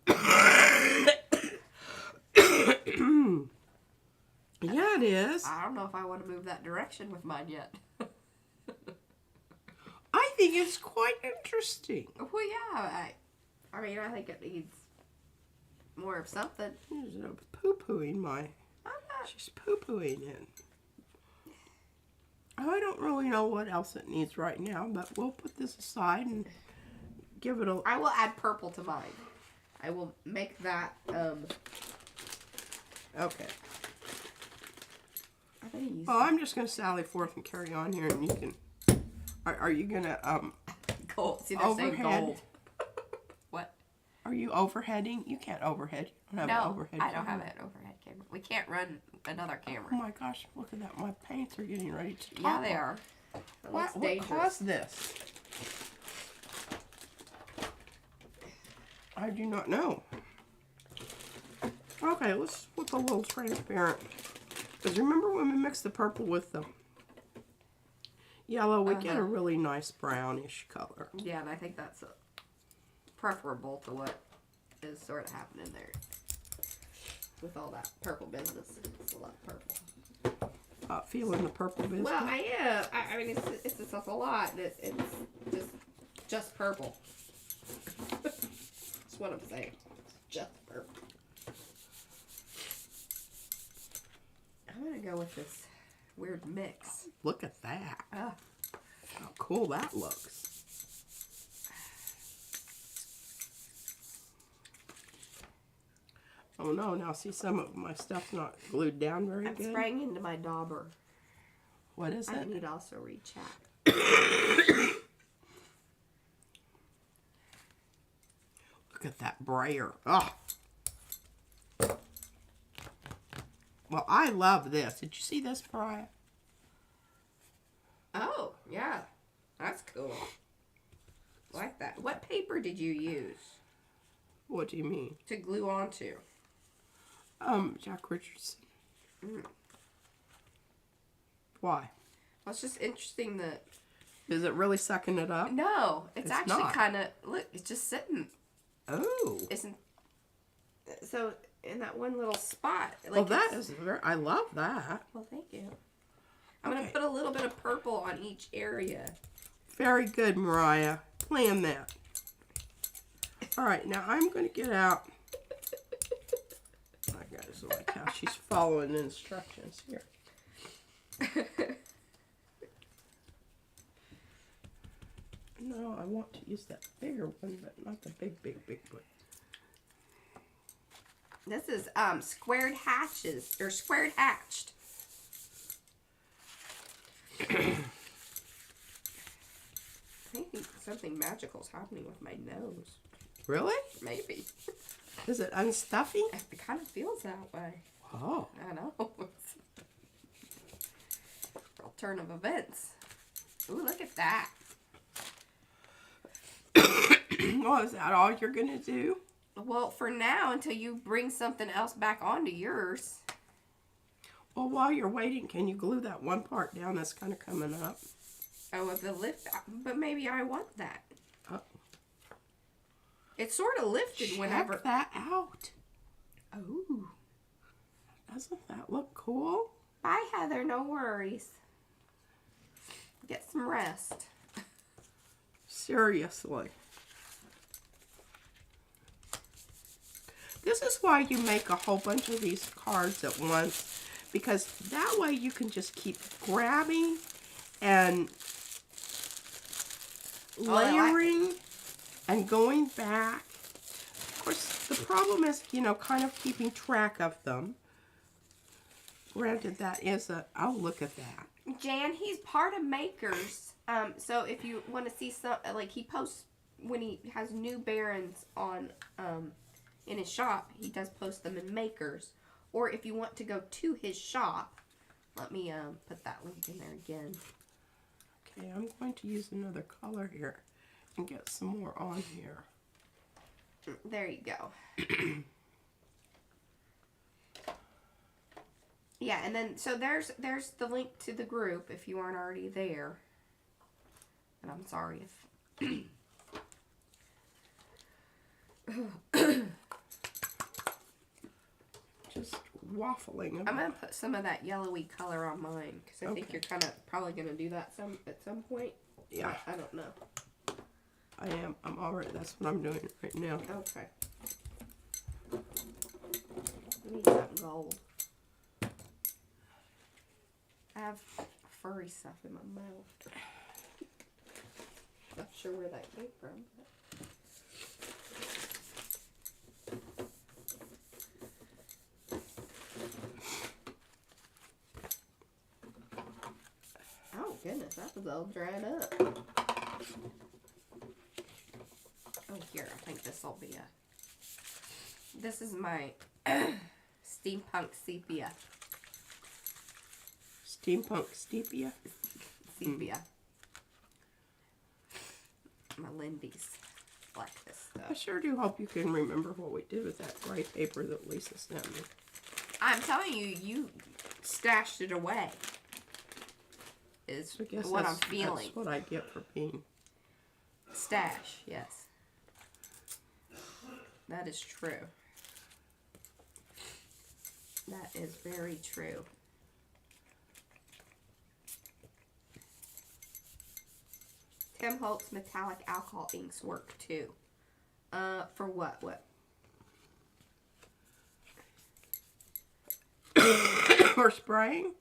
Yeah, it is. I don't know if I want to move that direction with mine yet. I think it's quite interesting. Well, yeah. I mean, I think it needs more of something. She's poo-pooing my... She's poo-pooing it. I don't really know what else it needs right now, but we'll put this aside and give it a... I will add purple to mine. I will make that, Okay. I think you Well, I'm just going to sally forth and carry on here, and you can... Are you going to, gold. See, they're saying overhead? gold. What? Are you overheading? You can't overhead. You don't have an overhead I don't camera. have an overhead camera. We can't run another camera. Oh my gosh, look at that. My paints are getting ready to topple. Yeah, they are. It looks What dangerous. caused this? I do not know. Okay, let's flip a little transparent. Because remember when we mixed the purple with the yellow, we get a really nice brownish color. Yeah, and I think that's preferable to what is sort of happening there. With all that purple business. It's a lot of purple. Feeling the purple business? Well, I am. I mean, it's just a lot. And it's just purple. That's what I'm saying. Just purple. I'm going to go with this weird mix. Look at that. Oh. How cool that looks. Oh no, now see some of my stuff's not glued down very I'm good. spraying into my dauber. What is I it? need to also recheck. Look at that brayer. Oh. Well, I love this. Did you see this, Mariah? cool. Like that. What paper did you use What do you mean? to glue onto? Jack Richardson. Why? Well, it's just interesting that... Is it really sucking it up? No, it's actually not. kind of... Look, it's just sitting. Oh. Isn't... So, in that one little spot. Like, Well, that is very... I love that. Well, thank you. I'm going to put a little bit of purple on each area. Very good, Mariah. Plan that. All right, now I'm going to get out... I guys like how she's following the instructions here. No, I want to use that bigger one, but not the big one. This is squared hatches, or squared hatched. I think something magical is happening with my nose. Really? Maybe. Is it unstuffy? It kind of feels that way. Oh. I know. Real turn of events. Ooh, look at that. Well, is that all you're going to do? Well, for now, until you bring something else back onto yours. Well, while you're waiting, can you glue that one part down that's kind of coming up? Oh, with the lift, but maybe I want that. Oh. It's sort of lifted whenever. Check that out. Oh. Doesn't that look cool? Bye, Heather. No worries. Get some rest. Seriously. This is why you make a whole bunch of these cards at once, because that way you can just keep grabbing and layering and going back. Of course, the problem is, you know, kind of keeping track of them. Granted, that is a... Oh, look at that. Jan, he's part of Makers. So if you want to see some, like he posts when he has new Barons on, in his shop, he does post them in Makers. Or if you want to go to his shop, let me put that link in there again. Okay, I'm going to use another color here and get some more on here. There you go. Yeah, and then, so there's the link to the group if you aren't already there. And I'm sorry if... Just waffling. I'm going to put some of that yellowy color on mine, because I think you're kind of probably going to do that at some point. Yeah. I don't know. I am. I'm already, that's what I'm doing right now. Okay. I need something gold. I have furry stuff in my mouth. Not sure where that came from. Oh goodness, that was all dried up. Oh, here, I think this will be a... This is my steampunk sepia. Steampunk sepia? Sepia. My Lindy's like this I stuff. sure do hope you can remember what we did with that gray paper that Lisa sent me. I'm telling you, you stashed it away. Is I guess what I'm feeling. That's what I get for being... Stash, yes. That is true. That is very true. Tim Holtz metallic alcohol inks work too. For what? What? For spraying?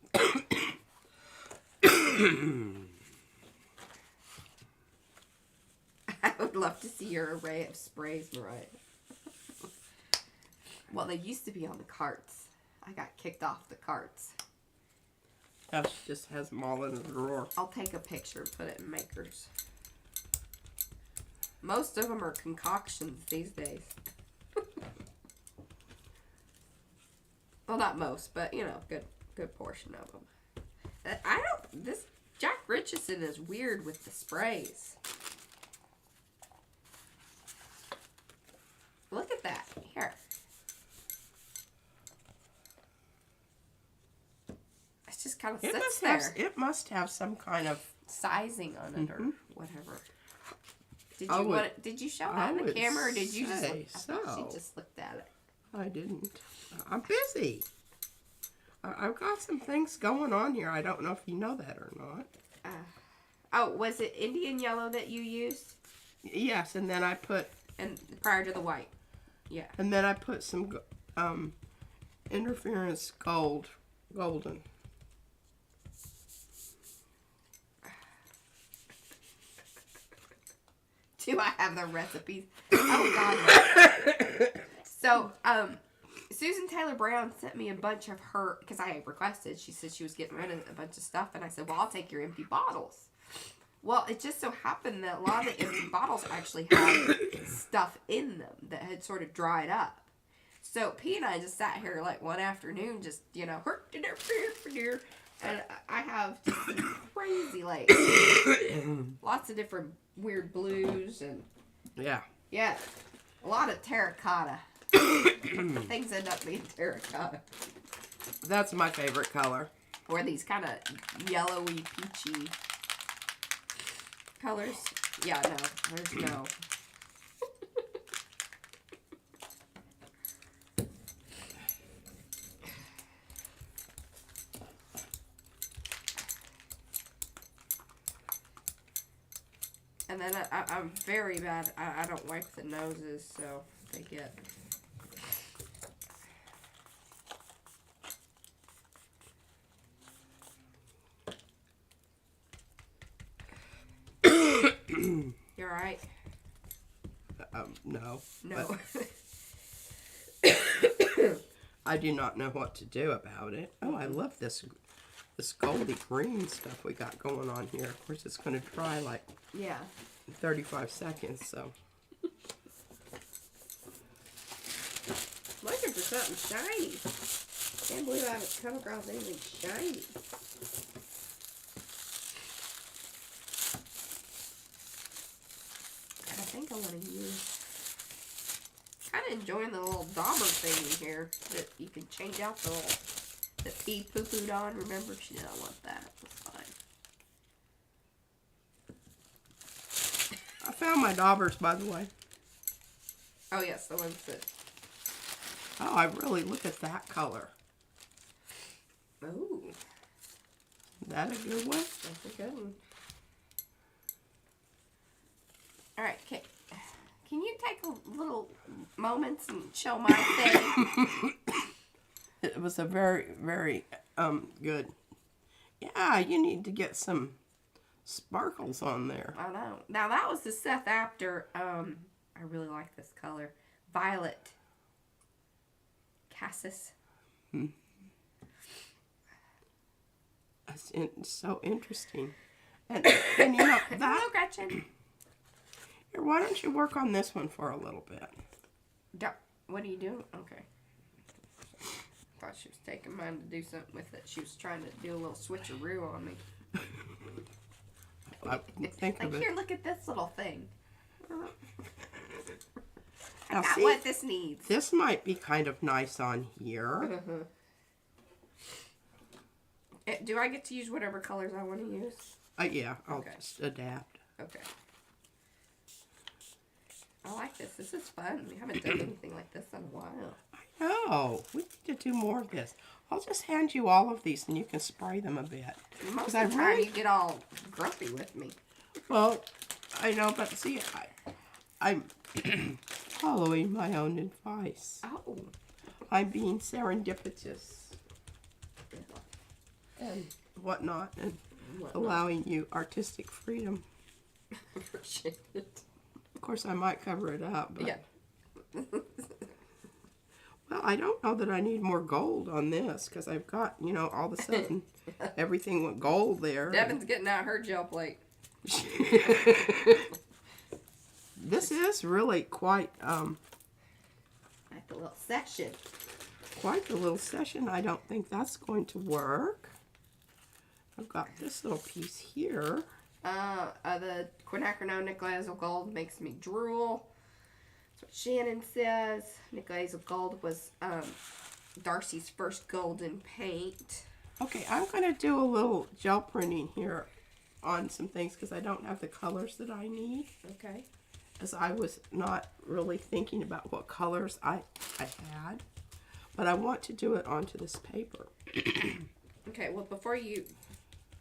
I would love to see your array of sprays, Mariah. Well, they used to be on the carts. I got kicked off the carts. Oh, she just has them all in a drawer. I'll take a picture and put it in Makers. Most of them are concoctions these days. Well, not most, but you know, good portion of them. Jack Richardson is weird with the sprays. Look at that. Here. It just kind of sits there. It must have some kind of sizing on it or whatever. Did you show that in the camera or did you just look? She just looked at it. I didn't. I'm busy. I've got some things going on here. I don't know if you know that or not. Oh, was it Indian yellow that you used? Yes, and then I put... And prior to the white. Yeah. And then I put some interference golden. Do I have the recipes? Oh, God. So, Susan Taylor Brown sent me a bunch of her, because I requested, she said she was getting rid of a bunch of stuff, and I said, well, I'll take your empty bottles. Well, it just so happened that a lot of the empty bottles actually had stuff in them that had sort of dried up. So, P and I just sat here like one afternoon, just, and I have just some crazy, like, lots of different weird blues and... Yeah. Yeah. A lot of terracotta. Things end up being terracotta. That's my favorite color. Or these kind of yellowy, peachy colors. Yeah, no. There's no. And then I'm very bad. I don't wipe the noses, so they get... You alright? No. No. I do not know what to do about it. Oh, I love this goldy green stuff we got going on here. Of course, it's going to dry like 35 seconds, so. Looking for something shiny. Can't believe I haven't come across anything shiny. I think I want to use... Kind of enjoying the little dauber thing in here that you can change out the little... The pea poo-pooed on. Remember, she didn't want that. That's fine. I found my daubers, by the way. Oh, yes, the ones that... Oh, I really look at that color. Ooh. Is that a good one? That's a good one. Alright, okay. Can you take a little moments and show my thing? It was a very, very good. Yeah, you need to get some sparkles on there. I know. Now, that was the Seth Apter. I really like this color. Violet. Cassis. It's so interesting. And you know, that... Hello, Gretchen. Here, why don't you work on this one for a little bit? What are you doing? Okay. Thought she was taking mine to do something with it. She was trying to do a little switcheroo on me. I think like, of it. here, look at this little thing. I Now, got see, what this needs. This might be kind of nice on here. Do I get to use whatever colors I want to use? Yeah, I'll just adapt. Okay. I like this. This is fun. We haven't done anything like this in a while. I know. We need to do more of this. I'll just hand you all of these and you can spray them a bit. Most of the time you get all grumpy with me. Well, I know, but see, I'm following my own advice. Oh. I'm being serendipitous and whatnot, and allowing you artistic freedom. Appreciate it. Of course, I might cover it up, but... Yeah. Well, I don't know that I need more gold on this, because I've got, you know, all of a sudden, everything went gold there. Devin's getting out her gel plate. This is really quite, Like a little session. Quite the little session. I don't think that's going to work. I've got this little piece here. The quinacridone nickel hazel gold makes me drool. That's what Shannon says. Nickel hazel gold was Darcy's first golden paint. Okay, I'm going to do a little gel printing here on some things because I don't have the colors that I need. Okay. As I was not really thinking about what colors I had. But I want to do it onto this paper. Okay, well, before you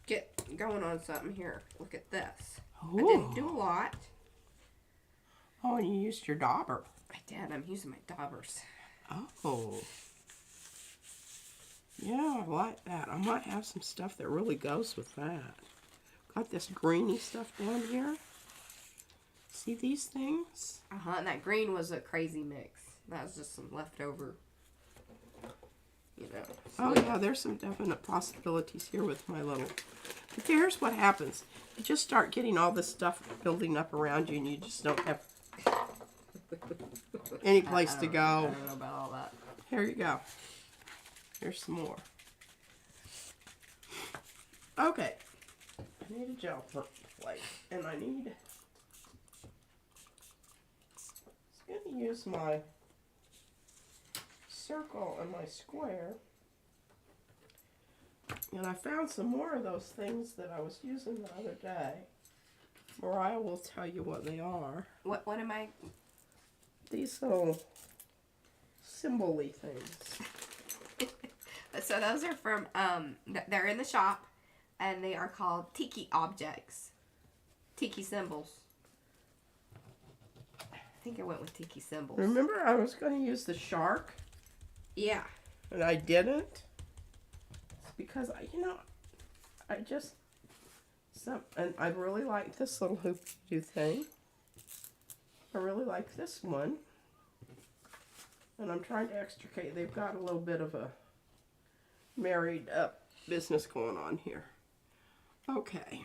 get going on something here, look at this. Ooh. I didn't do a lot. Oh, and you used your dauber. I did. I'm using my daubers. Oh. Yeah, I like that. I might have some stuff that really goes with that. Got this greeny stuff down here. See these things? And that green was a crazy mix. That was just some leftover, you know. Oh, yeah, there's some definite possibilities here with my little... But here's what happens. You just start getting all this stuff building up around you, and you just don't have any place to go. I don't know about all that. Here you go. Here's some more. Okay. I need a gel plate, and I need... I'm going to use my circle and my square. And I found some more of those things that I was using the other day. Mariah will tell you what they are. What am I? These little symbol-y things. So those are from, they're in the shop, and they are called tiki objects. Tiki symbols. I think I went with tiki symbols. Remember I was going to use the shark? Yeah. And I didn't. It's because, I just... and I really like this little hoop-doo thing. I really like this one. And I'm trying to extricate. They've got a little bit of a married up business going on here. Okay.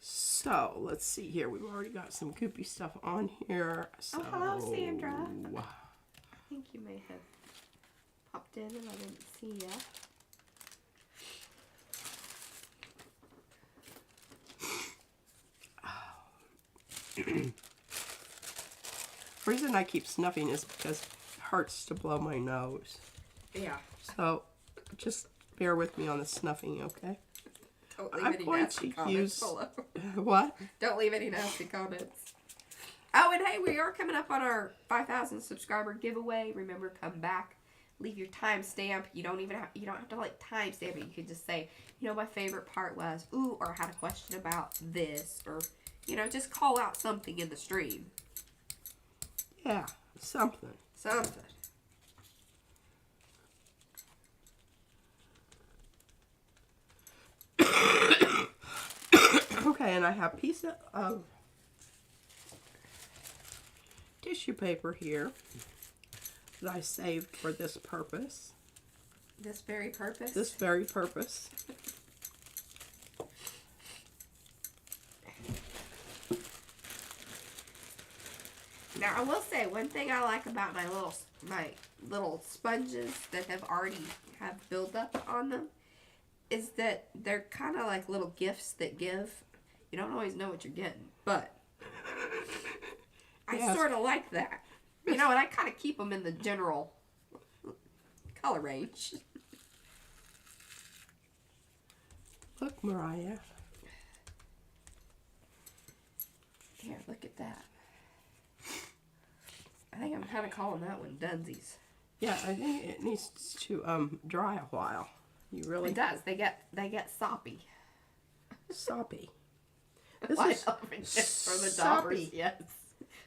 So, let's see here. We've already got some goopy stuff on here. So, oh, hello, Sandra. I think you may have popped in and I didn't see you. The reason I keep snuffing is because it hurts to blow my nose. Yeah. So, just bear with me on the snuffing, okay? Don't leave I'm any going nasty to comments use... below. What? Don't leave any nasty comments. Oh, and hey, we are coming up on our 5,000 subscriber giveaway. Remember, come back, leave your timestamp. You don't have to like timestamp it. You can just say, my favorite part was, ooh, or I had a question about this, or, just call out something in the stream. Yeah, something. Something. Okay, and I have a piece of tissue paper here that I saved for this purpose. This very purpose? This very purpose. Now, I will say, one thing I like about my little sponges that have already have buildup on them is that they're kind of like little gifts that give. You don't always know what you're getting, but I Yes. sort of like that. And I kind of keep them in the general color range. Look, Mariah. Here, look at that. I think I'm kind of calling that one Dunsies. Yeah, I think it needs to dry a while. You really... It does. They get soppy. Soppy. This is for the soppy. daubers, yes.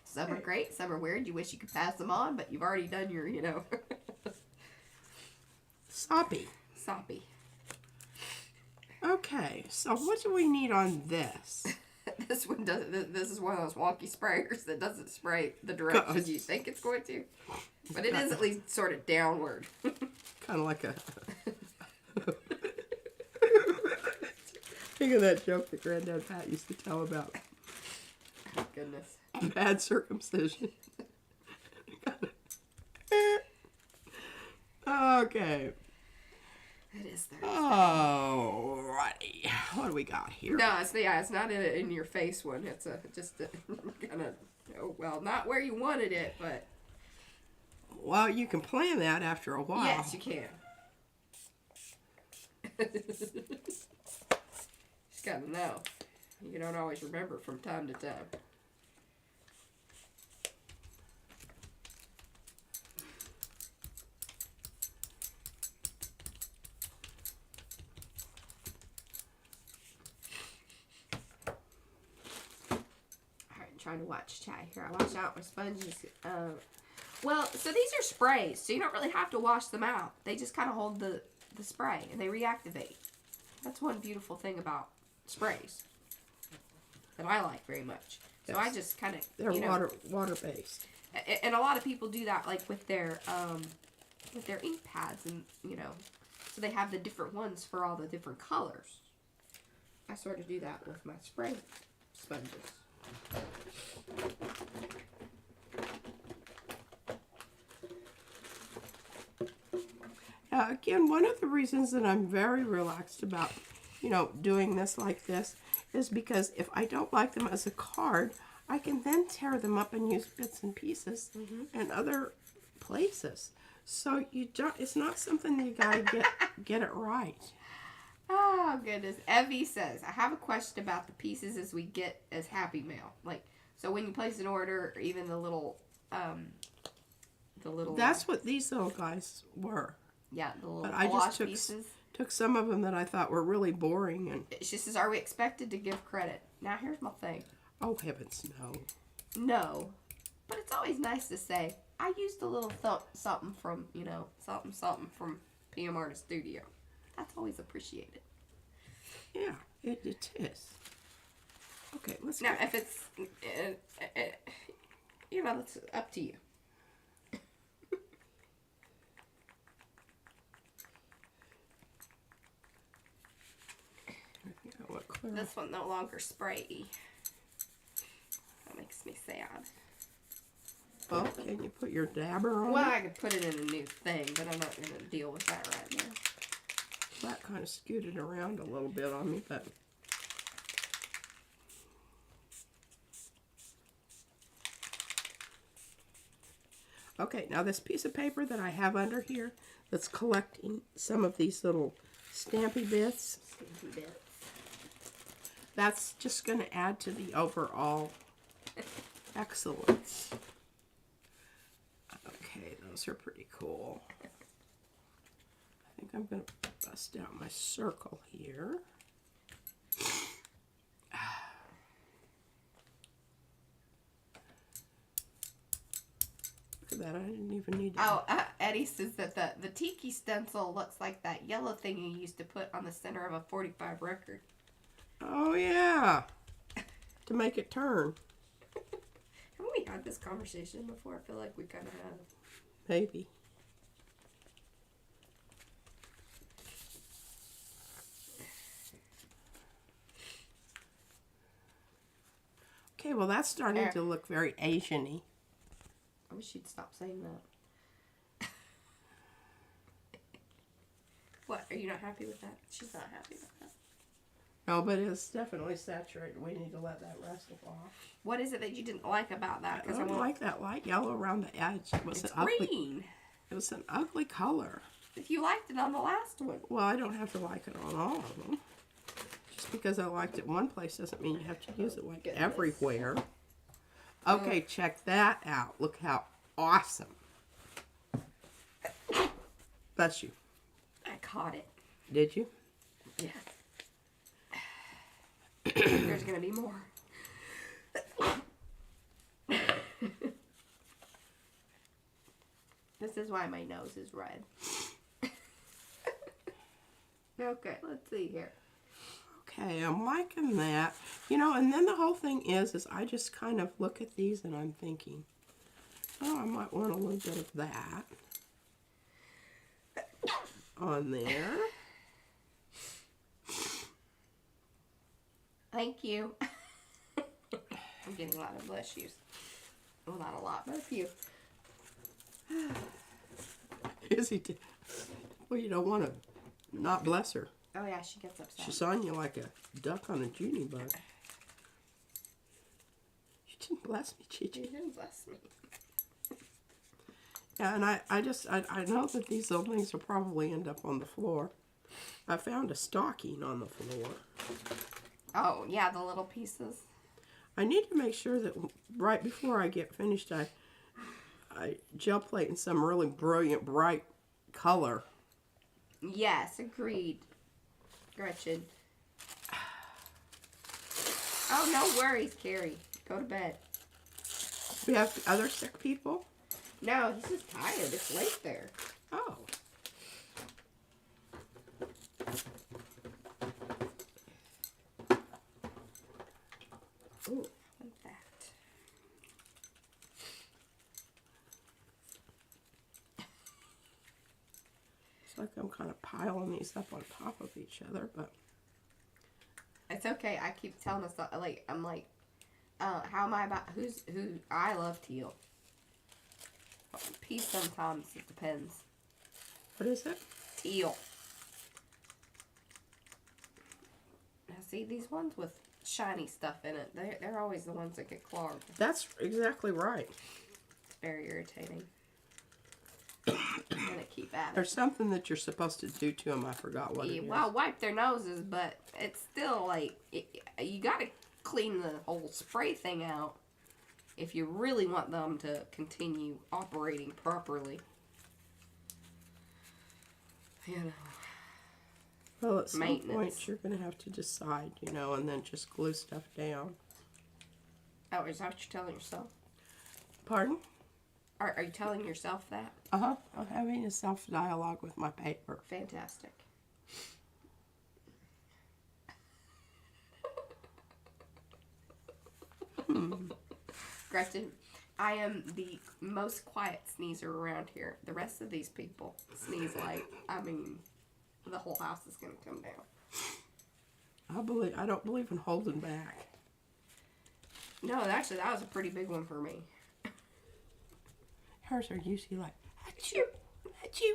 Some are great, some are weird. You wish you could pass them on, but you've already done your, Soppy. soppy. Okay, so what do we need on this? This one doesn't. This is one of those wonky sprayers that doesn't spray the direction you think it's going to, but it is at least sort of downward. Kind of like a... Think of that joke that Granddad Pat used to tell about Oh, goodness. bad circumcision. Okay. It is Thursday. Alrighty. What do we got here? No, it's not in your face one. It's just kind of, oh, well, not where you wanted it, but. Well, you can plan that after a while. Yes, you can. Just gotta know. You don't always remember from time to time. Trying to watch chat here. I wash out my sponges. Well, so these are sprays, so you don't really have to wash them out. They just kind of hold the spray and they reactivate. That's one beautiful thing about sprays that I like very much. So yes. I just kind of, they're water based. And a lot of people do that like with their ink pads, and so they have the different ones for all the different colors. I sort of do that with my spray sponges. Now, again, one of the reasons that I'm very relaxed about, doing this like this is because if I don't like them as a card, I can then tear them up and use bits and pieces in other places. So it's not something that you gotta get it right. Oh, goodness. Evie says, I have a question about the pieces as we get as Happy Mail. Like, so when you place an order, or even the little... That's what these little guys were. Yeah, the little collage I just pieces. Took some of them that I thought were really boring. And she says, are we expected to give credit? Now, here's my thing. Oh, heavens, no. No. But it's always nice to say, I used a little something from, something from PM Artist Studio. That's always appreciated. Yeah, it is. Okay, let's now, if it's, it's up to you. This one no longer spray. That makes me sad. Oh, can you put your dabber on? Well, I could put it in a new thing, but I'm not going to deal with that right now. That kind of scooted around a little bit on me, but... Okay, now this piece of paper that I have under here that's collecting some of these little stampy bits. That's just going to add to the overall excellence. Okay, those are pretty cool. I think I'm going to bust out my circle here. Look at that, I didn't even need to... Oh, Eddie says that the tiki stencil looks like that yellow thing you used to put on the center of a 45 record. Oh, yeah. To make it turn. Haven't we had this conversation before? I feel like we kind of have. Maybe. Okay, well, that's starting to look very Asian-y. I wish you'd stop saying that. What? Are you not happy with that? She's not happy with that. No, but it's definitely saturated. We need to let that rest off. What is it that you didn't like about that? I don't like that light yellow around the edge. It's green. It was an ugly color. If you liked it on the last one. Well, I don't have to like it on all of them. Just because I liked it one place doesn't mean you have to use it like everywhere. Okay, check that out. Look how awesome. Bless you. I caught it. Did you? Yeah. There's going to be more. This is why my nose is red. Okay, let's see here. Okay, I'm liking that. And then the whole thing is I just kind of look at these and I'm thinking, oh, I might want a little bit of that on there. Thank you. I'm getting a lot of blush use. Well, not a lot, but a few. Is he? Well, you don't want to not bless her. Oh yeah, she gets upset. She's on you like a duck on a Junie bug. You didn't bless me, Chi-Chi. You didn't bless me. Yeah, and I know that these little things will probably end up on the floor. I found a stocking on the floor. Oh, yeah, the little pieces. I need to make sure that right before I get finished, I gel plate in some really brilliant, bright color. Yes, agreed, Gretchen. Oh, no worries, Carrie. Go to bed. We have other sick people? No, he's just tired. It's late there. Oh. Ooh, like that. It's like I'm kind of piling these up on top of each other, but It's okay. I keep telling us that, like, I'm like, how am I about, who, I love teal. Peace sometimes, it depends. what is it? Teal. Now see, these ones with shiny stuff in it, they're always the ones that get clogged. That's exactly right. It's very irritating. I'm gonna keep at it. There's something that you're supposed to do to them. I forgot what it is. Well, wipe their noses, but it's still like, you gotta clean the whole spray thing out if you really want them to continue operating properly. You know. Well, at some Maintenance. point, you're going to have to decide, you know, and then just glue stuff down. Oh, is that what you're telling yourself? Pardon? Are you telling yourself that? Uh-huh. I'm having a self-dialogue with my paper. Fantastic. Gretchen, I am the most quiet sneezer around here. The rest of these people sneeze like, I mean, the whole house is going to come down. I don't believe in holding back. No, actually, that was a pretty big one for me. Hers are usually like, achoo, achoo.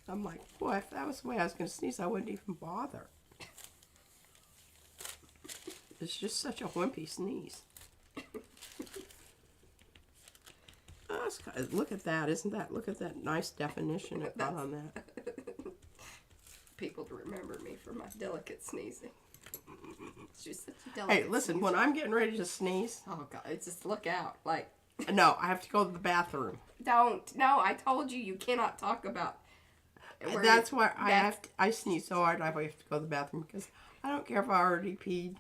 I'm like, boy, if that was the way I was going to sneeze, I wouldn't even bother. It's just such a wimpy sneeze. Oh, look at that. Isn't that, look at that nice definition it got on that. People to remember me for my delicate sneezing. It's just such a delicate Hey, listen, sneeze. when I'm getting ready to sneeze, Oh, God, it's just look out. Like, no, I have to go to the bathroom. don't. No, I told you you cannot talk about. where That's you- why I sneeze so hard I have to go to the bathroom because I don't care if I already peed.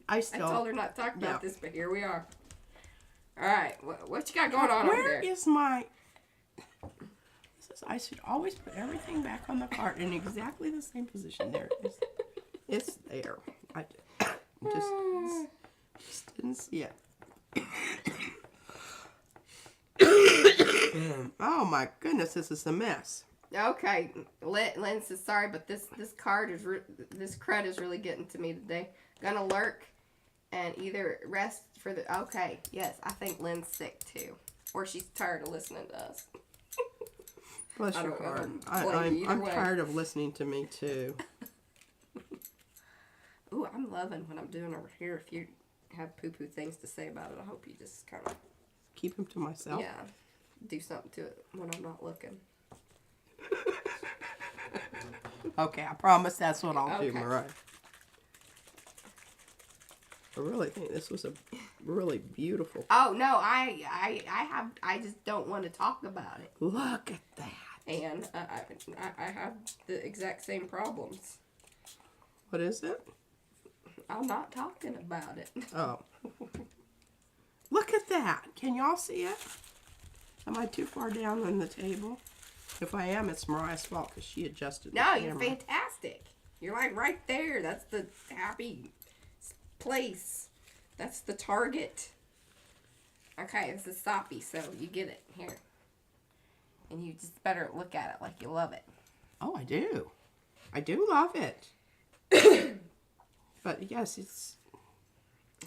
I I still. told her not to talk about Yeah. this, but here we are. All right, what you got going on over Where there? is my? I should always put everything back on the cart in exactly the same position. There it is. It's there. I just didn't see it. Oh my goodness, this is a mess. Okay, Lynn says sorry, but this crud is really getting to me today. Gonna lurk and either rest for the. Okay, yes, I think Lynn's sick too, or she's tired of listening to us. Bless I your don't- heart. I don't blame you either I'm way. tired of listening to me too. Ooh, I'm loving what I'm doing over here. If you have poo-poo things to say about it, I hope you just kind of Keep them to myself. yeah, do something to it when I'm not looking. Okay, I promise that's what I'll do, Okay. Mariah. I really think this was a really beautiful. Oh no, I just don't want to talk about it. Look at that. And I have the exact same problems. What is it? I'm not talking about it. Oh. Look at that. Can y'all see it? Am I too far down on the table? If I am, it's Mariah's fault because she adjusted the No, camera. you're fantastic. You're like right there. That's the happy place. That's the target. Okay, this is soppy, so you get it. Here. And you just better look at it like you love it. Oh, I do. I do love it. But yes, it's...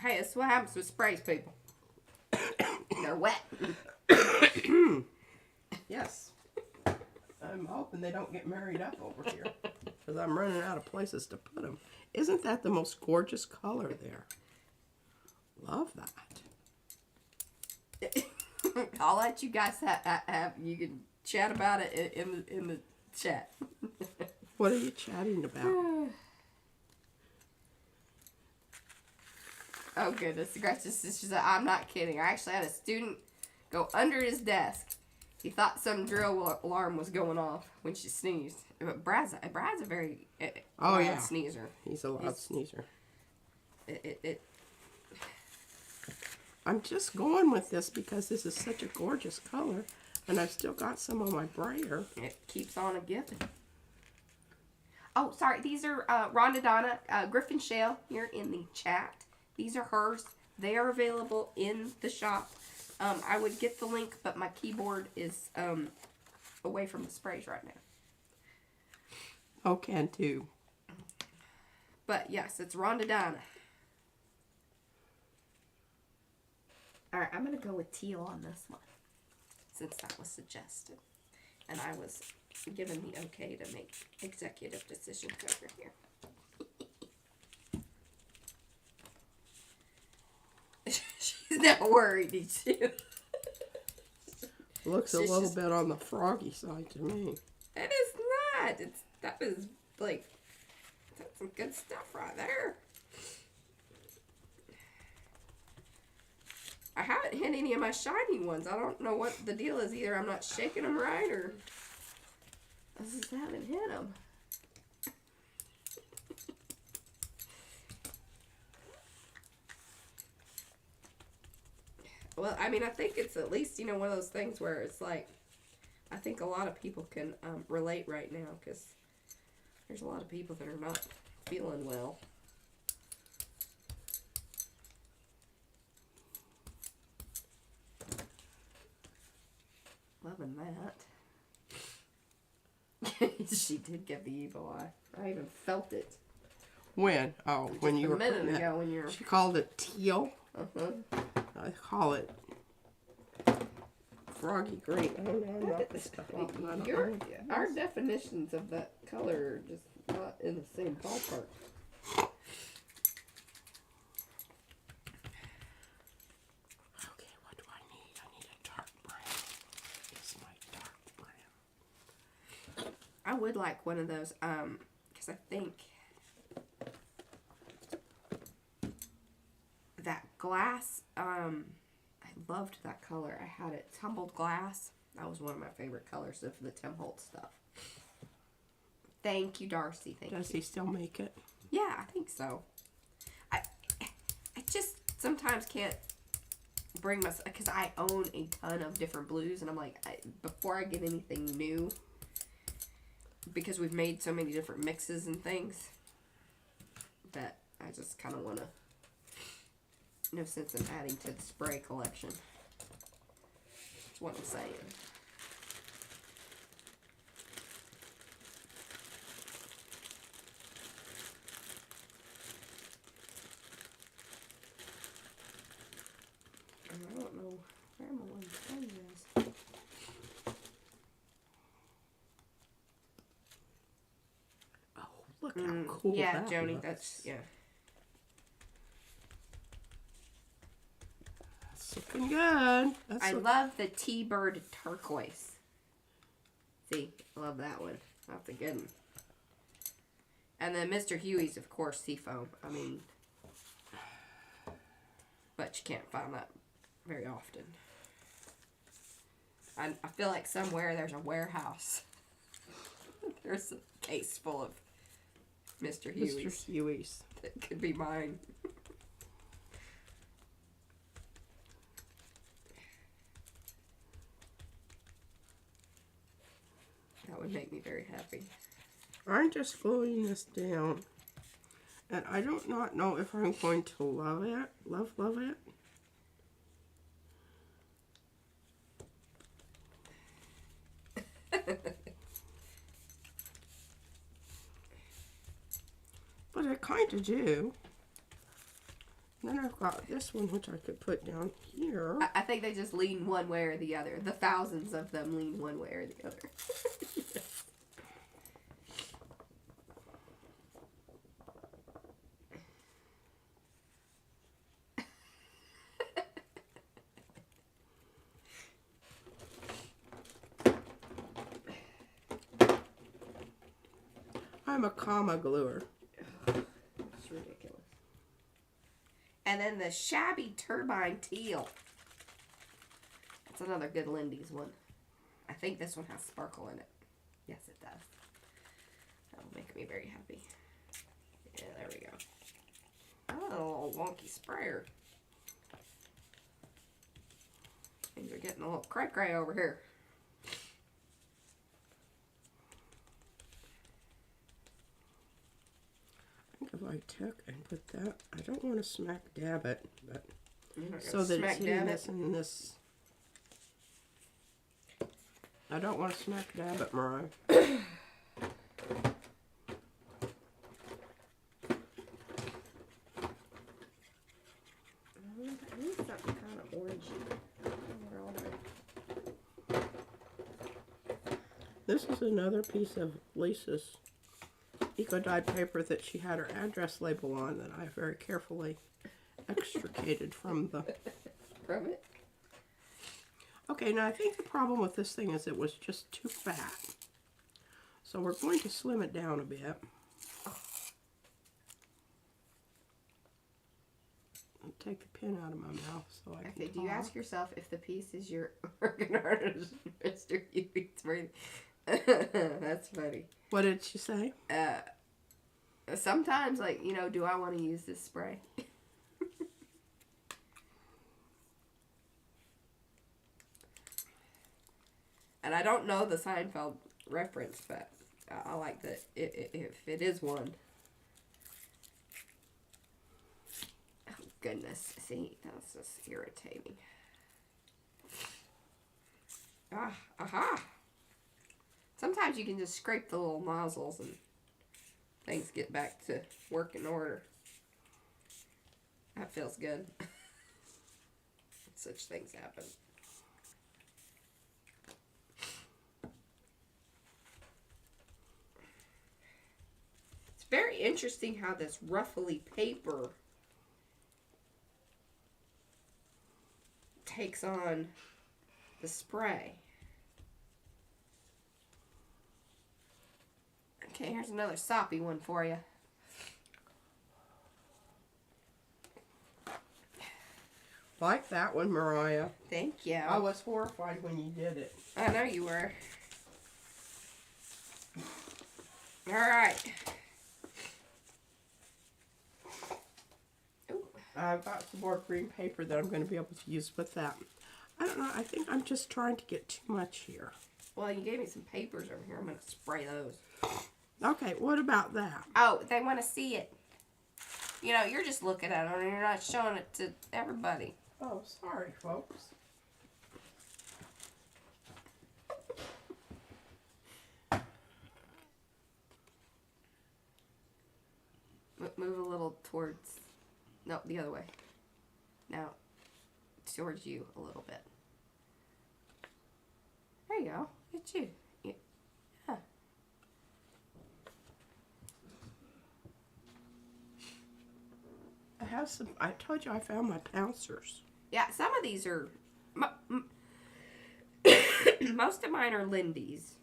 Hey, that's what happens with sprays, people. They're wet. Yes. I'm hoping they don't get married up over here because I'm running out of places to put them. Isn't that the most gorgeous color there? Love that. I'll let you guys have you can chat about it in the chat. What are you chatting about? Oh goodness gracious, she said, I'm not kidding. I actually had a student go under his desk. He thought some drill alarm was going off when she sneezed. But Brad's a very loud sneezer. He's a loud sneezer. I'm just going with this because this is such a gorgeous color, and I've still got some on my brayer. It keeps on a giving. Oh, sorry. These are Rhonda Donna Griffin Shale here in the chat. These are hers. They are available in the shop. I would get the link, but my keyboard is away from the sprays right now. Oh, can too. But yes, it's Rhonda Donna. Alright, I'm going to go with teal on this one, since that was suggested. And I was given the okay to make executive decisions over here. She's not worried, too. Looks a little bit on the froggy side to me. It is not. That is, like, that's some good stuff right there. I haven't hit any of my shiny ones. I don't know what the deal is. Either I'm not shaking them right or I just haven't hit them. Well, I mean, I think it's at least, you know, one of those things where it's like, I think a lot of people can relate right now because there's a lot of people that are not feeling well. Loving that. She did get the evil eye. I even felt it. When? Oh, Just when you were a minute putting ago when you're. She called it teal. I call it froggy green. I don't know. I'm not this stuff off. Our definitions of that color are just not in the same ballpark. Okay, what do I need? I need a dark brown. It's my dark brown. I would like one of those, because I think that glass, I loved that color. I had it tumbled glass. That was one of my favorite colors of the Tim Holtz stuff. Thank you, Darcy. Thank you. Does he still make it? Yeah, I think so. I just sometimes can't bring myself, because I own a ton of different blues, and I'm like, before I get anything new, because we've made so many different mixes and things, that I just kind of want to, no sense in adding to the spray collection. That's what I'm saying. I don't know where my one pen is. Oh, look how cool yeah, that Joni, looks. that's, yeah. That's looking good. I love the T-Bird turquoise. See, I love that one. That's a good one. And then Mr. Huey's, of course, seafoam. I mean, but you can't find that very often. I feel like somewhere there's a warehouse. There's a case full of Mr. Huey's. Mr. Huey's. That could be mine. That would make me very happy. I'm just gluing this down. And I do not know if I'm going to love it. Love it. But I kind of do. Then I've got this one, which I could put down here. I think they just lean one way or the other. The thousands of them lean one way or the other. I'm a comma gluer. It's ridiculous. And then the Shabby Turbine Teal. That's another good Lindy's one. I think this one has sparkle in it. Yes, it does. That'll make me very happy. Yeah, there we go. Oh, a little wonky sprayer. Things are getting a little cray-cray over here. If I took and put that, I don't want to smack dab it, but so that it's hitting this and this. I don't want to smack dab it, Mariah. I need something kind of orangey. This is another piece of Lisa's eco-dyed paper that she had her address label on that I very carefully extricated from the... From it? Okay, now I think the problem with this thing is it was just too fat. So we're going to slim it down a bit. I'll take the pin out of my mouth so I can Okay, do you talk. ask yourself if the piece is your organ artist, Mr. Hewit's breathing? That's funny. What did she say? Sometimes, like, you know, do I want to use this spray? And I don't know the Seinfeld reference, but I like that if it is one. Oh, goodness. See, that's just irritating. Aha! Sometimes you can just scrape the little nozzles and things get back to working order. That feels good. Such things happen. It's very interesting how this ruffly paper takes on the spray. Okay, here's another soppy one for you. Like that one, Mariah. Thank you. I was horrified when you did it. I know you were. All right. Ooh. I've got some more green paper that I'm going to be able to use with that. I don't know. I think I'm just trying to get too much here. Well, you gave me some papers over here. I'm going to spray those. Okay, what about that? Oh, they want to see it. You know, you're just looking at it and you're not showing it to everybody. Oh, sorry, folks. Move a little towards... No, the other way. Now, towards you a little bit. There you go. Look at you. Yeah. I have some... I told you I found my pouncers. Yeah, some of these are... Most of mine are Lindy's.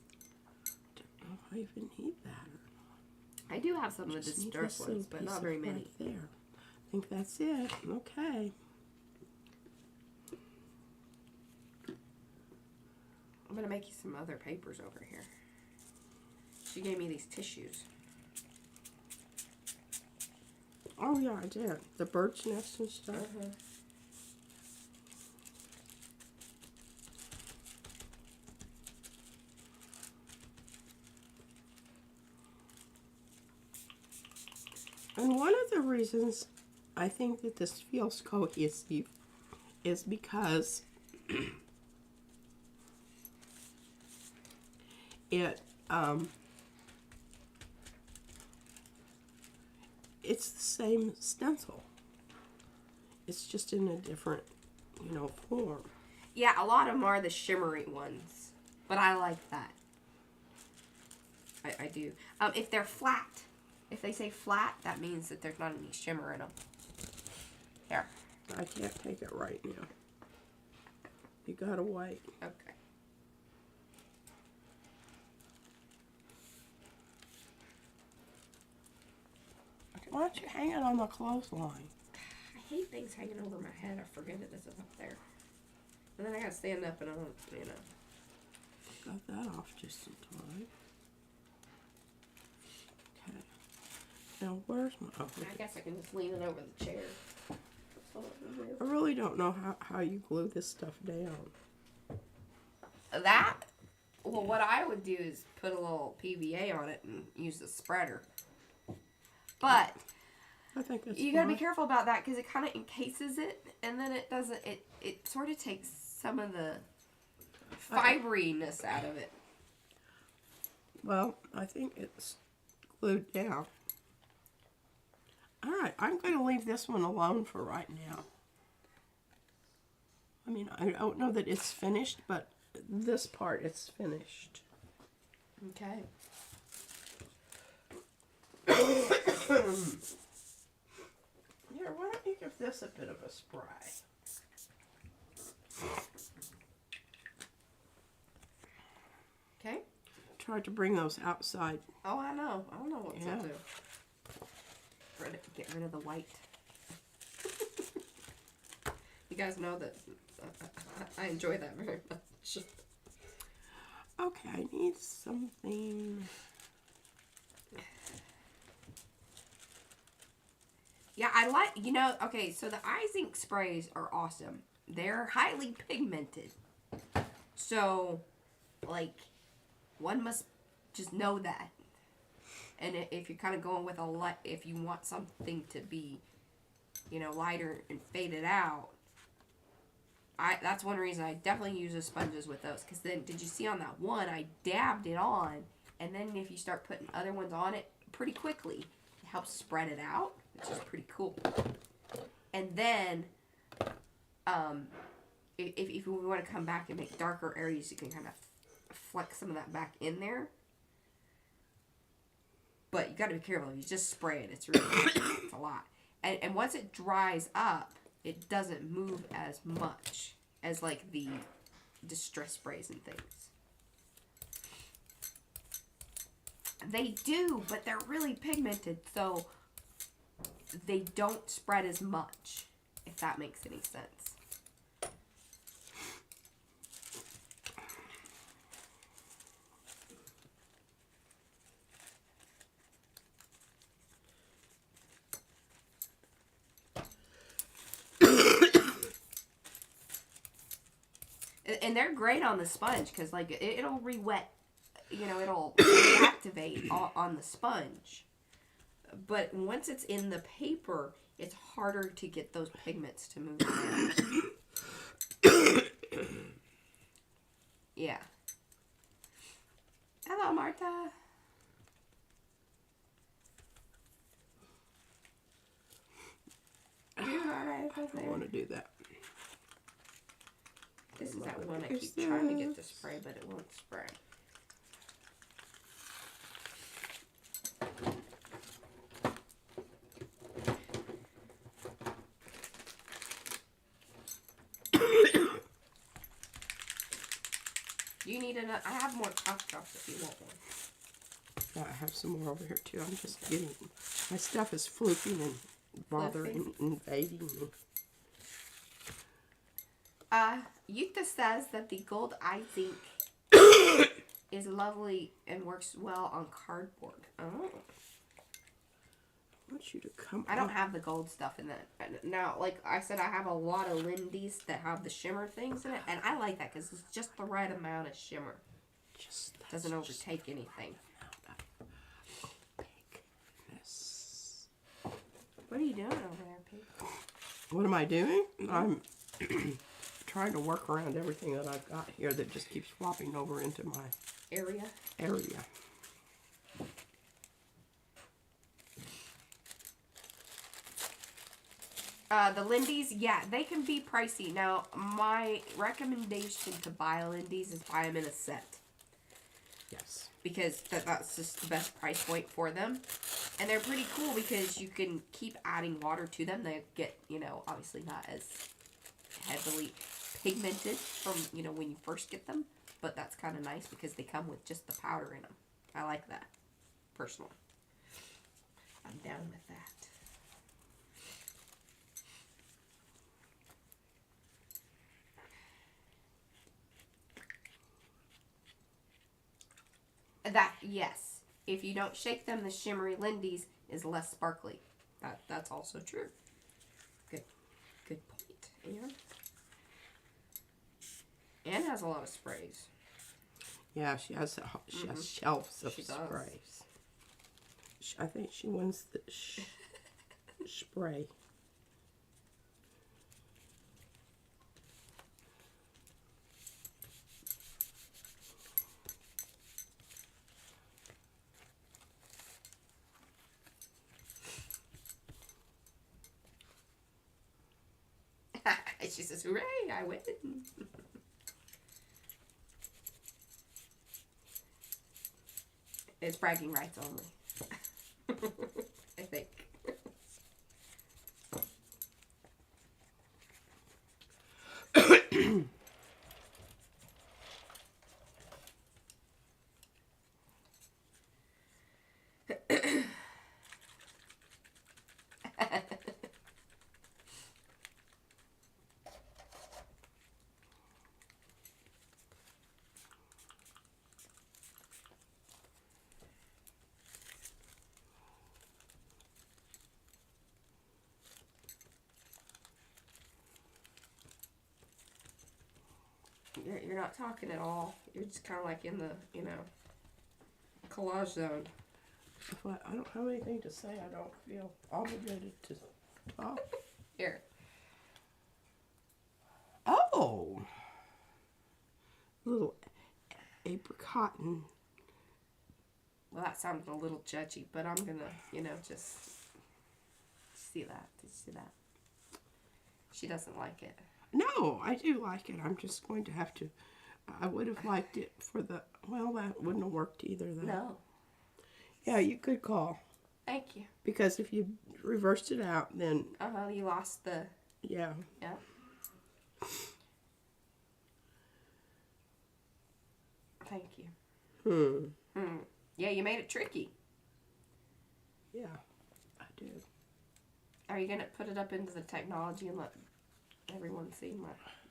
I don't know if I even need that or not. I do have some of the Just need distressed this ones, little but not piece very of many. right there. I think that's it. Okay. I'm going to make you some other papers over here. She gave me these tissues. Oh, yeah, I did. The bird's nest and stuff. And one of the reasons I think that this feels cohesive is because it's the same stencil. It's just in a different, you know, form. Yeah, a lot of them are the shimmery ones, but I like that. I do. If they're flat, if they say flat, that means that there's not any shimmer in them. Here. I can't take it right now. You gotta wait. Okay. Why don't you hang it on the clothesline? I hate things hanging over my head. I forget it is up there. And then I gotta stand up and I don't, you know. Got that off just in time. Okay. Now where's my... Oh, I guess I can just lean it over the chair. I really don't know how you glue this stuff down. That? Well, what I would do is put a little PVA on it and use the spreader. But I think that's you gotta be careful about that because it kind of encases it, and then it doesn't. It sort of takes some of the fiberiness out of it. Well, I think it's glued down. All right, I'm going to leave this one alone for right now. I mean, I don't know that it's finished, but this part it's finished. Okay. Here, why don't you give this a bit of a spray? Okay. Tried to bring those outside. Oh, I know. I don't know what Yeah. to do. Get rid of the white. You guys know that I enjoy that very much. Okay, I need something. Yeah, I like, you know, okay, so the Eyes Ink sprays are awesome. They're highly pigmented. So, like, one must just know that. And if you're kind of going with a light, if you want something to be, you know, lighter and faded out, that's one reason I definitely use the sponges with those. Because then, did you see on that one, I dabbed it on, and then if you start putting other ones on it pretty quickly, it helps spread it out, which is pretty cool. And then, if you want to come back and make darker areas, you can kind of flex some of that back in there. But you got to be careful. If you just spray it, it's really it's a lot. And once it dries up, it doesn't move as much as like the distress sprays and things. They do, but they're really pigmented, so they don't spread as much, if that makes any sense. And they're great on the sponge because, like, it'll re-wet, you know, it'll reactivate on the sponge. But once it's in the paper, it's harder to get those pigments to move around. Yeah. Hello, Martha. You all right over I there? don't want to do that. This is that one I keep trying to get to spray, but it won't spray. You need another. I have more cough drops if you want one. Yeah, I have some more over here too. I'm just getting, my stuff is fluking and bothering, invading me. Yuta says that the gold Eyes Ink is lovely and works well on cardboard. Oh. I want you to come I don't have the gold stuff in that. Now, like I said, I have a lot of Lindy's that have the shimmer things in it, and I like that because it's just the right amount of shimmer. Just Doesn't overtake anything. Opaqueness. What are you doing over there, Pete? What am I doing? I'm trying to work around everything that I've got here that just keeps flopping over into my Area? area. The Lindy's, yeah, they can be pricey. Now, my recommendation to buy Lindy's is buy them in a set. Yes. Because that's just the best price point for them. And they're pretty cool because you can keep adding water to them. They get, you know, obviously not as heavily pigmented from, you know, when you first get them. But that's kind of nice because they come with just the powder in them. I like that, personally. I'm down with that. That, yes. If you don't shake them, the shimmery Lindy's is less sparkly. That's also true. Good point. Anne has a lot of sprays. Yeah, she has shelves of She does. sprays. I think she wins the spray. She says, hooray, I win. It's bragging rights only. I think. You're not talking at all. You're just kind of like in the, you know, collage zone. If I don't have anything to say, I don't feel obligated to talk. Here. Oh! Little apricot and... Well, that sounded a little judgy, but I'm gonna, you know, just see that. Did you see that? She doesn't like it. No, I do like it. I'm just going to have to... I would have liked it for the... Well, that wouldn't have worked either, though. No. Yeah, you could call. Thank you. Because if you reversed it out, then... You lost the... Yeah. Yeah. Thank you. Yeah, you made it tricky. Yeah, I did. Are you gonna put it up into the technology and let everyone see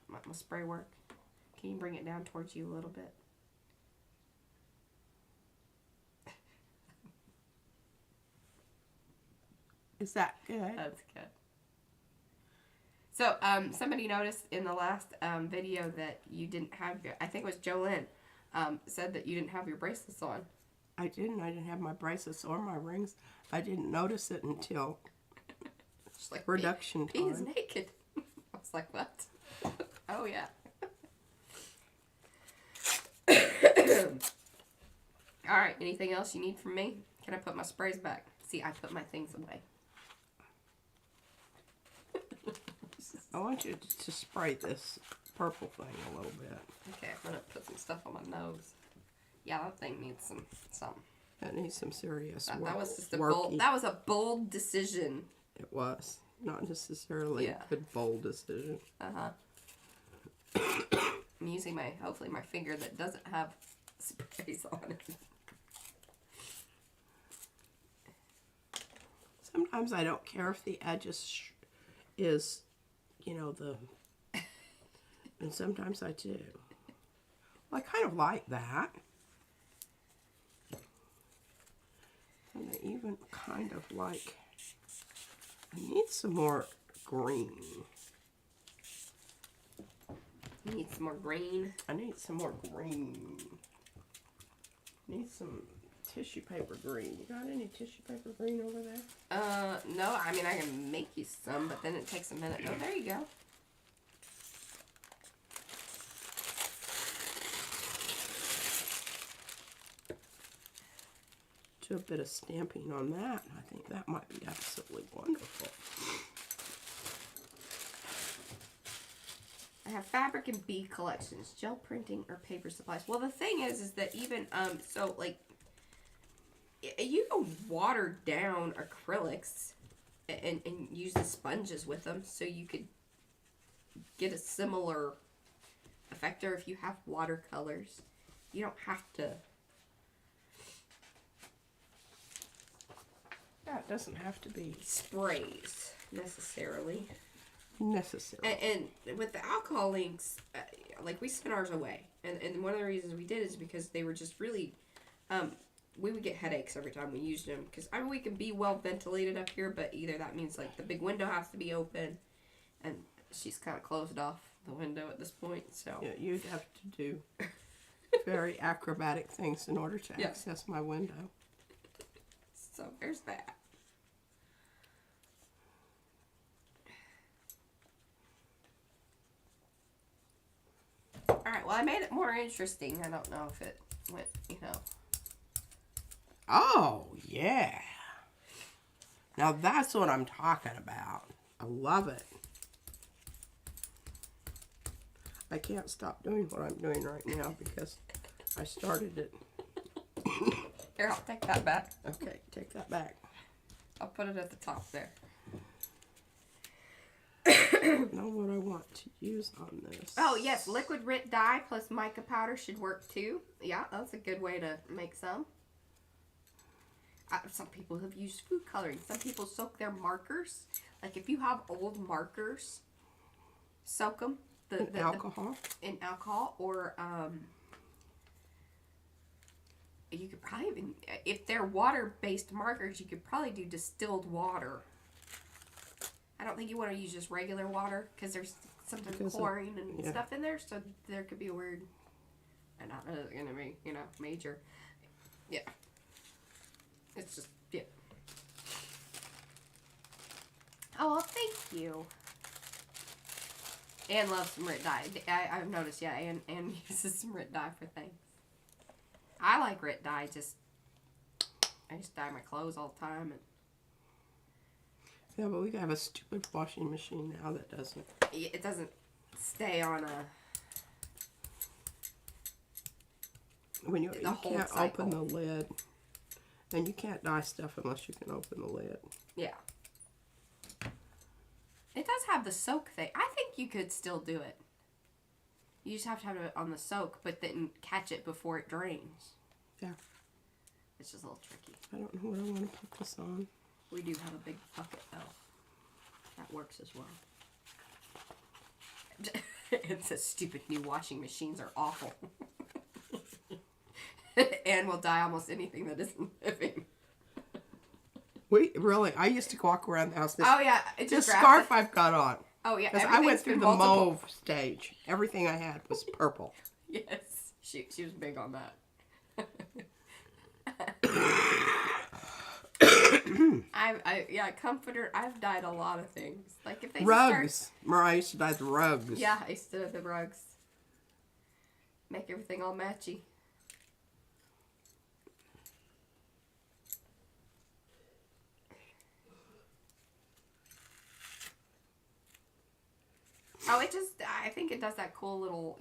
my spray work? Can you bring it down towards you a little bit? Is that good? That's good. So, somebody noticed in the last video that you didn't have your, I think it was Jolynn, said that you didn't have your bracelets on. I didn't. I didn't have my bracelets or my rings. I didn't notice it until Like, production time. He's naked. I was like, what? Oh, yeah. All right. Anything else you need from me? Can I put my sprays back? See, I put my things away. I want you to spray this purple thing a little bit. Okay, I'm going to put some stuff on my nose. Yeah, that thing needs some. That needs some serious work. That was just a bold decision. It was. Not necessarily a good, bold decision. I'm using hopefully my finger that doesn't have sprays on it. Sometimes I don't care if the edge is, you know, and sometimes I do. Well, I kind of like that. And I even kind of like, I need some more green. You need some more green? I need some more green. Need some tissue paper green. You got any tissue paper green over there? No. I mean, I can make you some, but then it takes a minute. Oh, there you go. Do a bit of stamping on that. I think that might be absolutely wonderful. I have fabric and bead collections, gel printing, or paper supplies. Well, the thing is that even, so, like, you can water down acrylics and use the sponges with them, so you could get a similar effect. Or if you have watercolors, you don't have to. Yeah, it doesn't have to be Sprays necessarily. necessary. And with the alcohol inks, like, we sent ours away, and one of the reasons we did is because they were just really, we would get headaches every time we used them, because I mean, we can be well ventilated up here, but either that means like the big window has to be open, and she's kind of closed off the window at this point, so Yeah, you'd have to do very acrobatic things in order to Yeah. access my window. so there's that. All right, well, I made it more interesting. I don't know if it went, Oh, yeah. Now that's what I'm talking about. I love it. I can't stop doing what I'm doing right now because I started it. Here, I'll take that back. Okay, take that back. I'll put it at the top there. I know what I want to use on this. Oh, yes, liquid grit dye plus mica powder should work too. Yeah, that's a good way to make some. Some people have used food coloring. Some people soak their markers. Like, if you have old markers, soak them. Alcohol? In alcohol, or you could probably even, if they're water-based markers, you could probably do distilled water. I don't think you want to use just regular water because there's sometimes chlorine and stuff in there, so there could be a weird, and not that it's gonna be, major. Yeah. It's just, yeah. Oh, well, thank you. Anne loves some Rit dye. I've noticed, yeah, Anne uses some Rit dye for things. I like Rit dye, I just dye my clothes all the time. And Yeah, but we have a stupid washing machine now that doesn't. it doesn't stay on a... When you whole can't cycle. open the lid. And you can't dye stuff unless you can open the lid. Yeah. It does have the soak thing. I think you could still do it. You just have to have it on the soak, but then catch it before it drains. Yeah. It's just a little tricky. I don't know what I want to put this on. We do have a big bucket, though. That works as well. It says stupid new washing machines are awful. And will dye almost anything that isn't living. Really, I used to walk around the house. Oh, yeah. This scarf I've got on. Oh, yeah. Because I went through the mauve stage. Everything I had was purple. Yes. She was big on that. Comforter. I've dyed a lot of things. Like if they rugs. Mariah used to dye the rugs. Yeah, I used to do the rugs. Make everything all matchy. Oh, I think it does that cool little,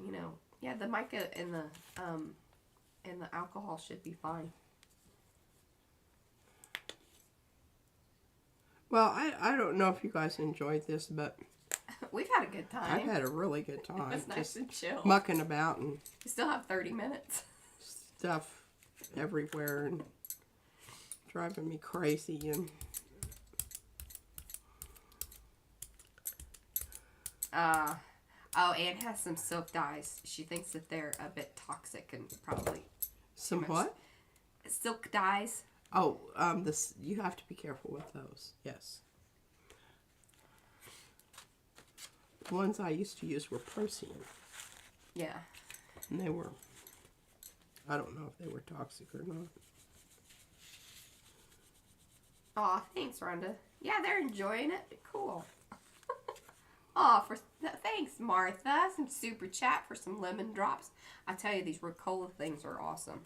yeah, the mica and the alcohol should be fine. Well, I don't know if you guys enjoyed this, but We've had a good time. I've had a really good time. It was nice and chill. Mucking about and We still have 30 minutes. stuff everywhere and driving me crazy. And Anne has some silk dyes. She thinks that they're a bit toxic and probably some what? Silk dyes. Oh, this you have to be careful with those. Yes. The ones I used to use were Procyon. Yeah. And they were, I don't know if they were toxic or not. Aw, thanks, Rhonda. Yeah, they're enjoying it. Cool. Aw, thanks, Martha. Some super chat for some lemon drops. I tell you, these Ricola things are awesome.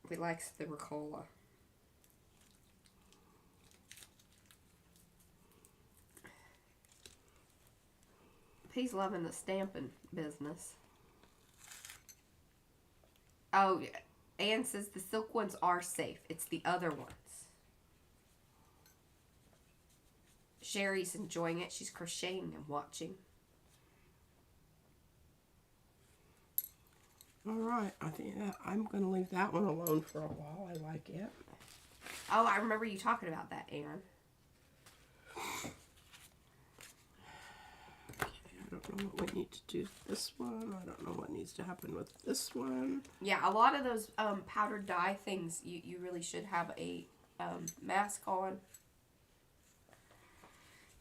We likes the Ricola. He's loving the stamping business. Oh, Anne says the silk ones are safe. It's the other ones. Sherry's enjoying it. She's crocheting and watching. All right. I think that I'm going to leave that one alone for a while. I like it. Oh, I remember you talking about that, Anne. I don't know what we need to do with this one. I don't know what needs to happen with this one. Yeah, a lot of those powdered dye things, you really should have a mask on.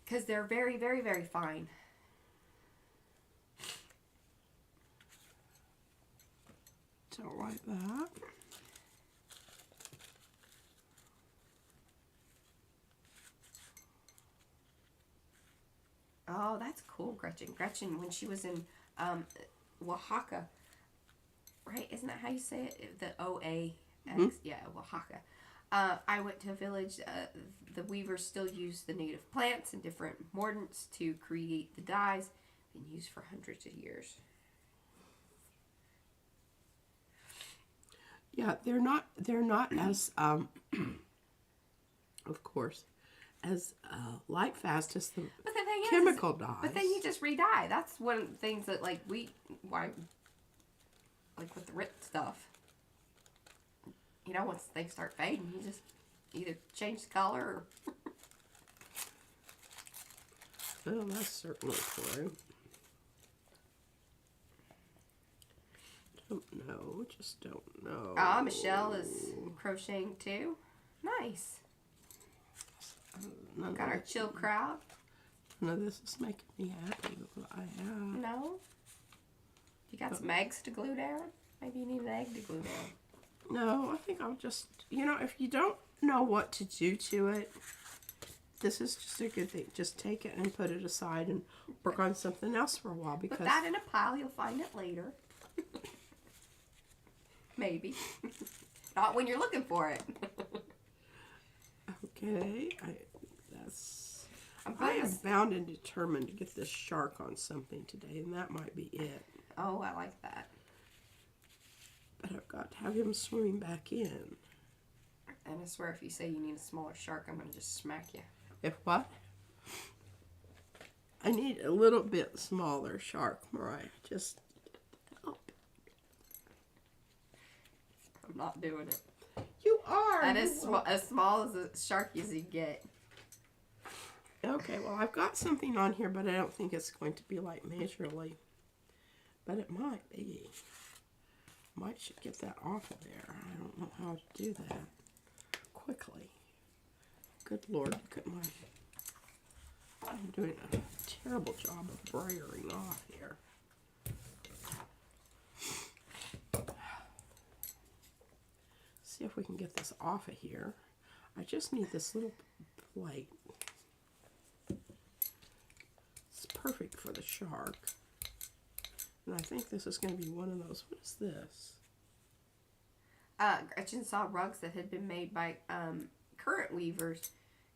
Because they're very, very, very fine. Don't like that. Oh, that's cool, Gretchen. Gretchen, when she was in Oaxaca, right? Isn't that how you say it? The O-A-X? Mm-hmm. Yeah, Oaxaca. I went to a village. The weavers still use the native plants and different mordants to create the dyes. Been used for hundreds of years. Yeah, they're not as of course, as light fast as the chemical dyes. But then you just re-dye. That's one of the things that like with the RIP stuff. You know, once things start fading, you just either change the color or... Well, that's certainly true. Don't know. Just don't know. Ah, Michelle is crocheting too. Nice. Got our chill crowd. None of this is making me happy with what I have. No? You got some eggs to glue down? Maybe you need an egg to glue down. No, I think I'll just, if you don't know what to do to it, this is just a good thing. Just take it and put it aside and work on something else for a while. Because put that in a pile. You'll find it later. Maybe. Not when you're looking for it. Okay. I am bound and determined to get this shark on something today, and that might be it. Oh, I like that. But I've got to have him swimming back in. And I swear if you say you need a smaller shark, I'm going to just smack you. If what? I need a little bit smaller shark, Mariah. Just... Oh. I'm not doing it. You are! That is as small as a shark as you get. Okay, well, I've got something on here, but I don't think it's going to be like majorly. But it might be. Should get that off of there. I don't know how to do that quickly. Good Lord, look at I'm doing a terrible job of brayering off here. See if we can get this off of here. I just need this little plate. It's perfect for the shark. And I think this is going to be one of those. What is this? Gretchen saw rugs that had been made by current weavers'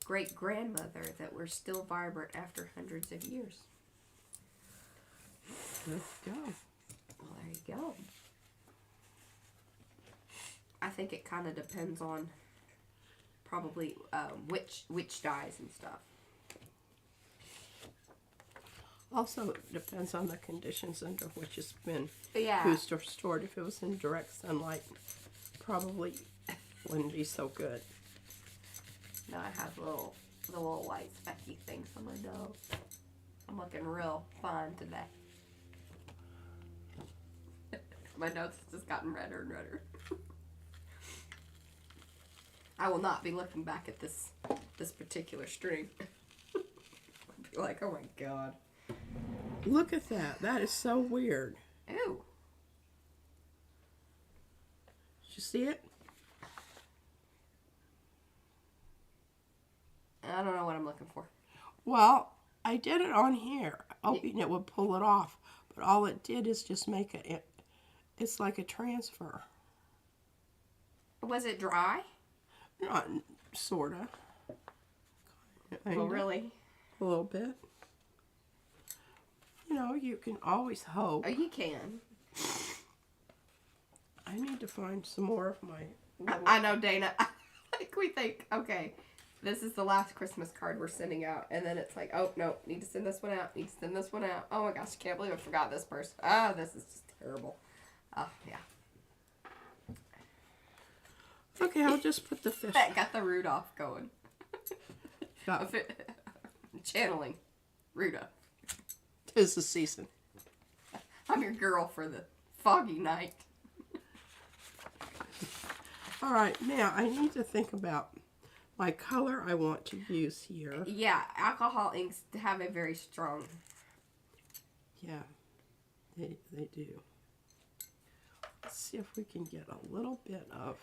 great-grandmother that were still vibrant after hundreds of years. There you go. Well, there you go. I think it kind of depends on probably which dyes and stuff. Also, it depends on the conditions under which it's been used or stored. If it was in direct sunlight, probably wouldn't be so good. Now I have the little white specky things on my nose. I'm looking real fine today. My nose has just gotten redder and redder. I will not be looking back at this particular string. I'll be like, oh my god. Look at that. That is so weird. Ew. Did you see it? I don't know what I'm looking for. Well, I did it on here, hoping it would pull it off. But all it did is just make it's like a transfer. Was it dry? Not sorta. Well, really? A little bit. You know, you can always hope. Oh, you can. I need to find some more of my... I know, Dana. Like, we think, okay, this is the last Christmas card we're sending out. And then it's like, oh, no, need to send this one out. Need to send this one out. Oh, my gosh, I can't believe I forgot this person. Oh, this is just terrible. Oh, yeah. Okay, I'll just put the fish. I got the Rudolph going. Got, Channeling Rudolph. 'tis the season. I'm your girl for the foggy night. All right, now I need to think about my color I want to use here. Yeah, alcohol inks have a very strong... Yeah, they do. Let's see if we can get a little bit of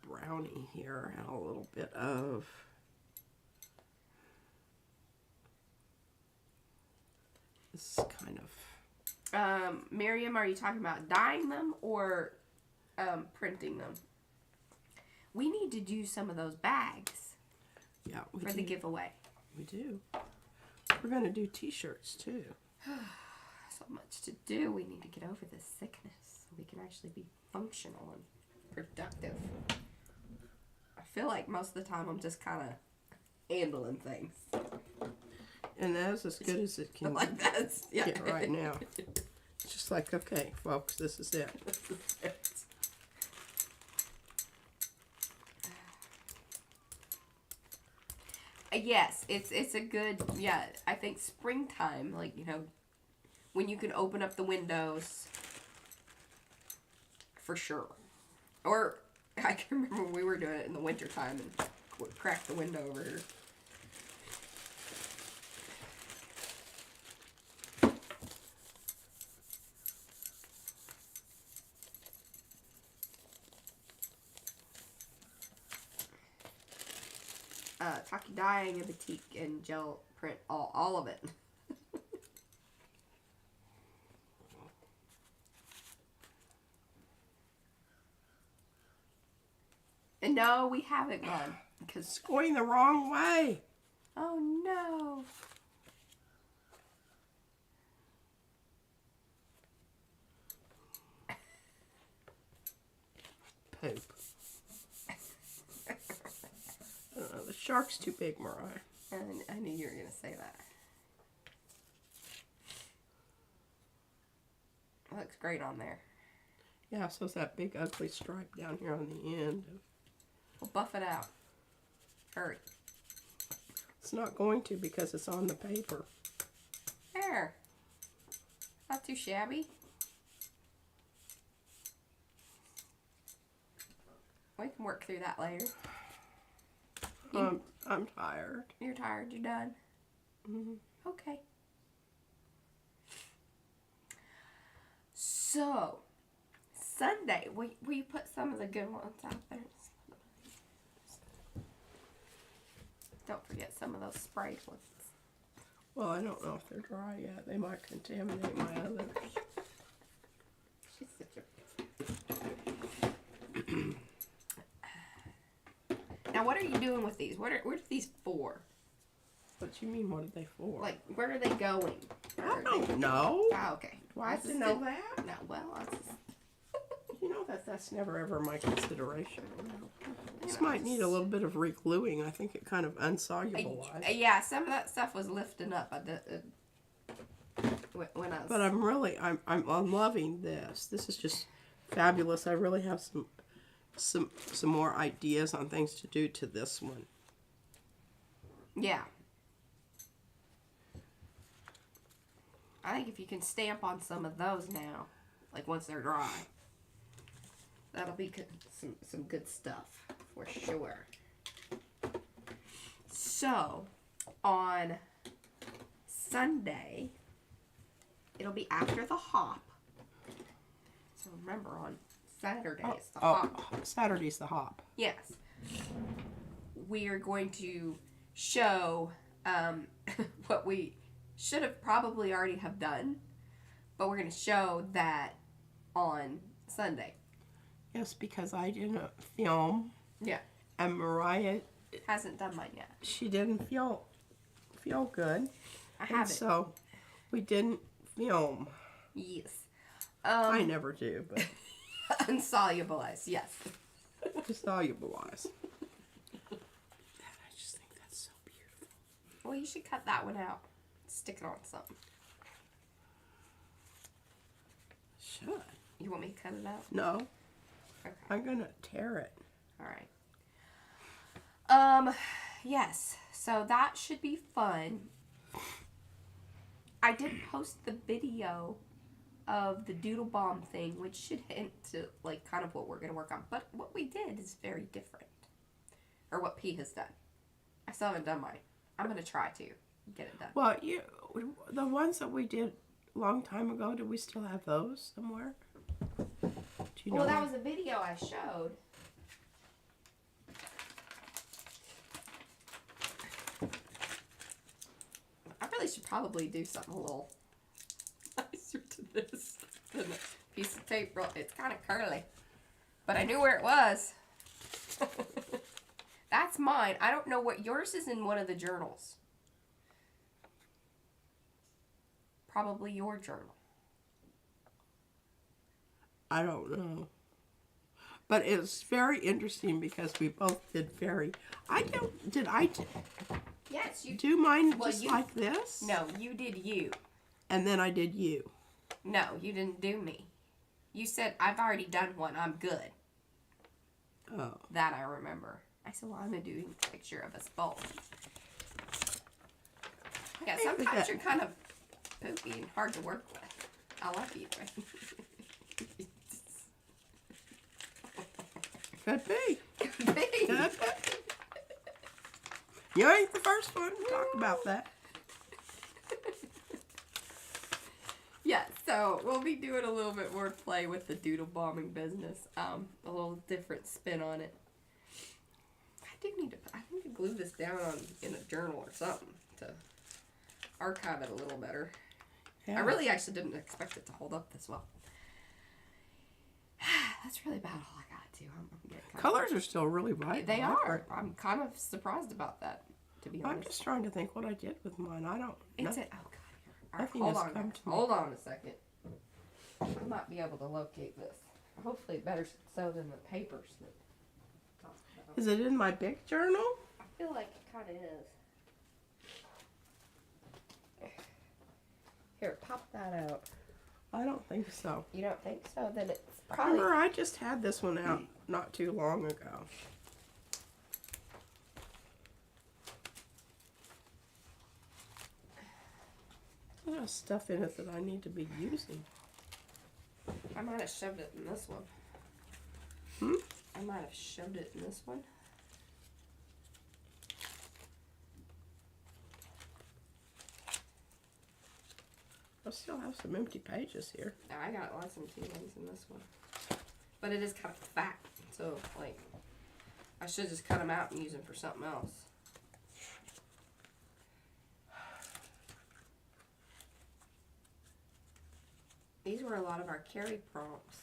brownie here and a little bit of this kind of... Miriam, are you talking about dyeing them or printing them? We need to do some of those bags Yeah, we for do. the giveaway. We do. We're going to do t-shirts too. So much to do. We need to get over this sickness so we can actually be functional and productive. I feel like most of the time I'm just kind of handling things. And that's as good as it can Like that's, yeah. get right now. It's just like, okay, folks, this is it. This is it. Yes, it's a good, yeah, I think springtime, like, you know, when you can open up the windows, for sure. Or, I can remember when we were doing it in the wintertime and crack the window over here. Taki dyeing, a batik, and gel print, all of it. And no, we haven't gone because It's going the wrong way. oh no. Poop. The shark's too big, Mariah. I knew you were gonna say that. It looks great on there. Yeah, so it's that big ugly stripe down here on the end. We'll buff it out. Hurry. It's not going to because it's on the paper. There. Not too shabby. We can work through that later. I'm tired. You're tired, you're done. Mm-hmm. Okay. So, Sunday, will you put some of the good ones out there? Don't forget some of those sprayed ones. Well, I don't know if they're dry yet. They might contaminate my others. She's such a... Now, what are you doing with these? What are these for? What you mean, what are they for? Like, where are they going? I don't know. Oh, okay. Do I have to know that? No, well, that's just... You know that's never ever my consideration. This might need a little bit of re-gluing. I think it kind of unsolubilized. Yeah, some of that stuff was lifting up. When I was... But I'm loving this. This is just fabulous. I really have some more ideas on things to do to this one. Yeah. I think if you can stamp on some of those now, like once they're dry, that'll be some good stuff for sure. So, on Sunday, it'll be after the hop. So remember, on Saturday it's the hop. Saturday's the hop. Yes. We are going to show what we should have probably already have done, but we're going to show that on Sunday. Yes, because I didn't film. Yeah. And Mariah Hasn't done mine yet. she didn't feel good. I haven't. So We didn't film. Yes. I never do, but Unsolubilize, yes. solubilize. I just think that's so beautiful. Well, you should cut that one out. Stick it on something. Should. You want me to cut it out? No. Okay. I'm gonna tear it. All right. Yes. So that should be fun. I did post the video of the doodle bomb thing, which should hint to like kind of what we're gonna work on. But what we did is very different, or what P has done. I still haven't done mine. I'm gonna try to get it done. Well, the ones that we did a long time ago, do we still have those somewhere? Do you know? Well, that was a video I showed. I really should probably do something a little nicer to this than a piece of tape roll. It's kind of curly. But I knew where it was. That's mine. I don't know what yours is in one of the journals. Probably your journal. I don't know. But it's very interesting because we both did very... Yes, you do mine well, just like this? No, you did you. And then I did you. No, you didn't do me. You said, I've already done one. I'm good. Oh. That I remember. I said, well, I'm going to do a picture of us both. Yeah, sometimes you're kind of poopy and hard to work with. I love you. Could be. Could be. Could be. You ain't the first one to talk about that. Yeah, so we'll be doing a little bit more play with the doodle bombing business. A little different spin on it. I need to glue this down in a journal or something to archive it a little better. Yeah. I really actually didn't expect it to hold up this well. That's really about all I got to. I'm getting colors are still really bright. They are. I'm kind of surprised about that, to be honest. I'm just trying to think what I did with mine. I don't know. Hold on. Hold on a second. I might be able to locate this. Hopefully better so than the papers. Is it in my big journal? I feel like it kind of is. Here, pop that out. I don't think so. You don't think so? Then it's probably... I just had this one out not too long ago. There's stuff in it that I need to be using. I might have shoved it in this one. I might have shoved it in this one. I still have some empty pages here. I got lots of empty ones in this one. But it is kind of fat, so, like, I should just cut them out and use them for something else. These were a lot of our carry prompts.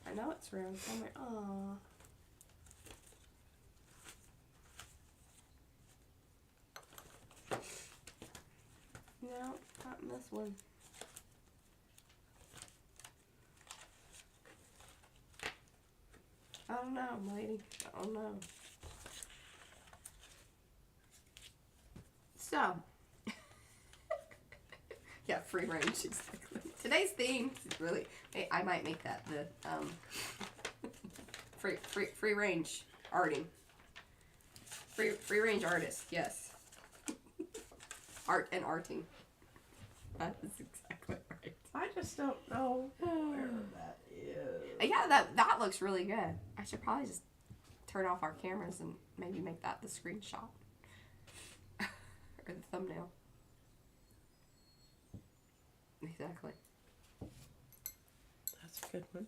I know it's around somewhere. Aww. No, not in this one. I don't know, lady. I don't know. So, yeah, free range, exactly. Today's theme is really, hey, I might make that the free range arting. Free range artist, yes. Art and arting. That is exactly right. I just don't know where that is. Yeah, that looks really good. I should probably just turn off our cameras and maybe make that the screenshot. Or the thumbnail. Exactly. That's a good one.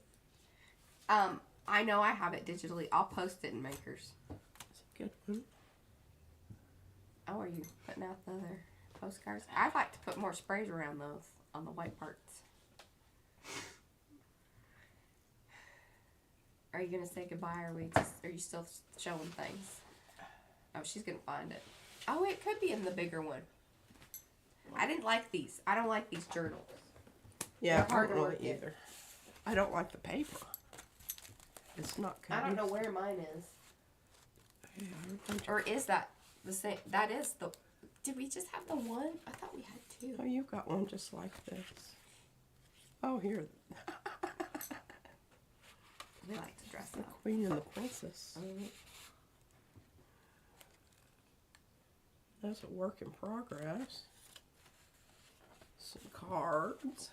I know I have it digitally. I'll post it in Makers. That's a good one. Oh, are you putting out the other postcards? I'd like to put more sprays around those on the white parts. Are you gonna say goodbye, or are you still showing things? Oh, she's gonna find it. Oh, it could be in the bigger one. I didn't like these. I don't like these journals. Yeah, They're hard to I don't work really in. either. I don't like the paper. It's not I don't know cohesive. where mine is. Yeah, everybody- Or is that the same? That is the... Did we just have the one? I thought we had two. Oh, you've got one just like this. Oh, here. We like to dress The up. Queen and the Princess. That's a work in progress. Some cards.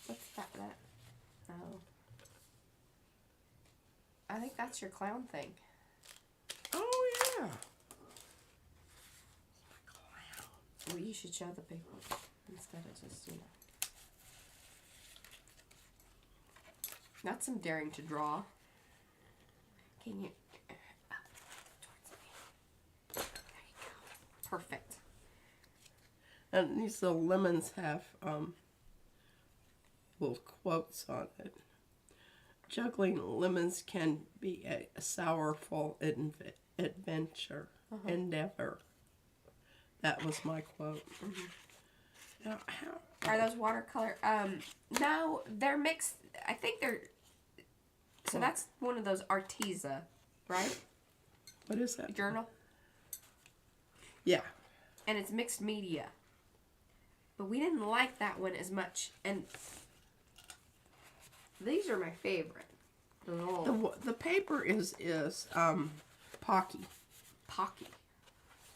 What's that? Oh. I think that's your clown thing. Oh, yeah. Well, you should show the big one instead of just, That's some daring to draw. Can you... towards me. There you go. Perfect. And these little lemons have little quotes on it. Juggling lemons can be a sorrowful adventure, endeavor. That was my quote. Now, how... Are those watercolor? No, they're mixed. I think they're... So that's one of those Arteza, right? What is that? Journal. Yeah. And it's mixed media. But we didn't like that one as much. And these are my favorite. The little The paper is Pocky. Pocky.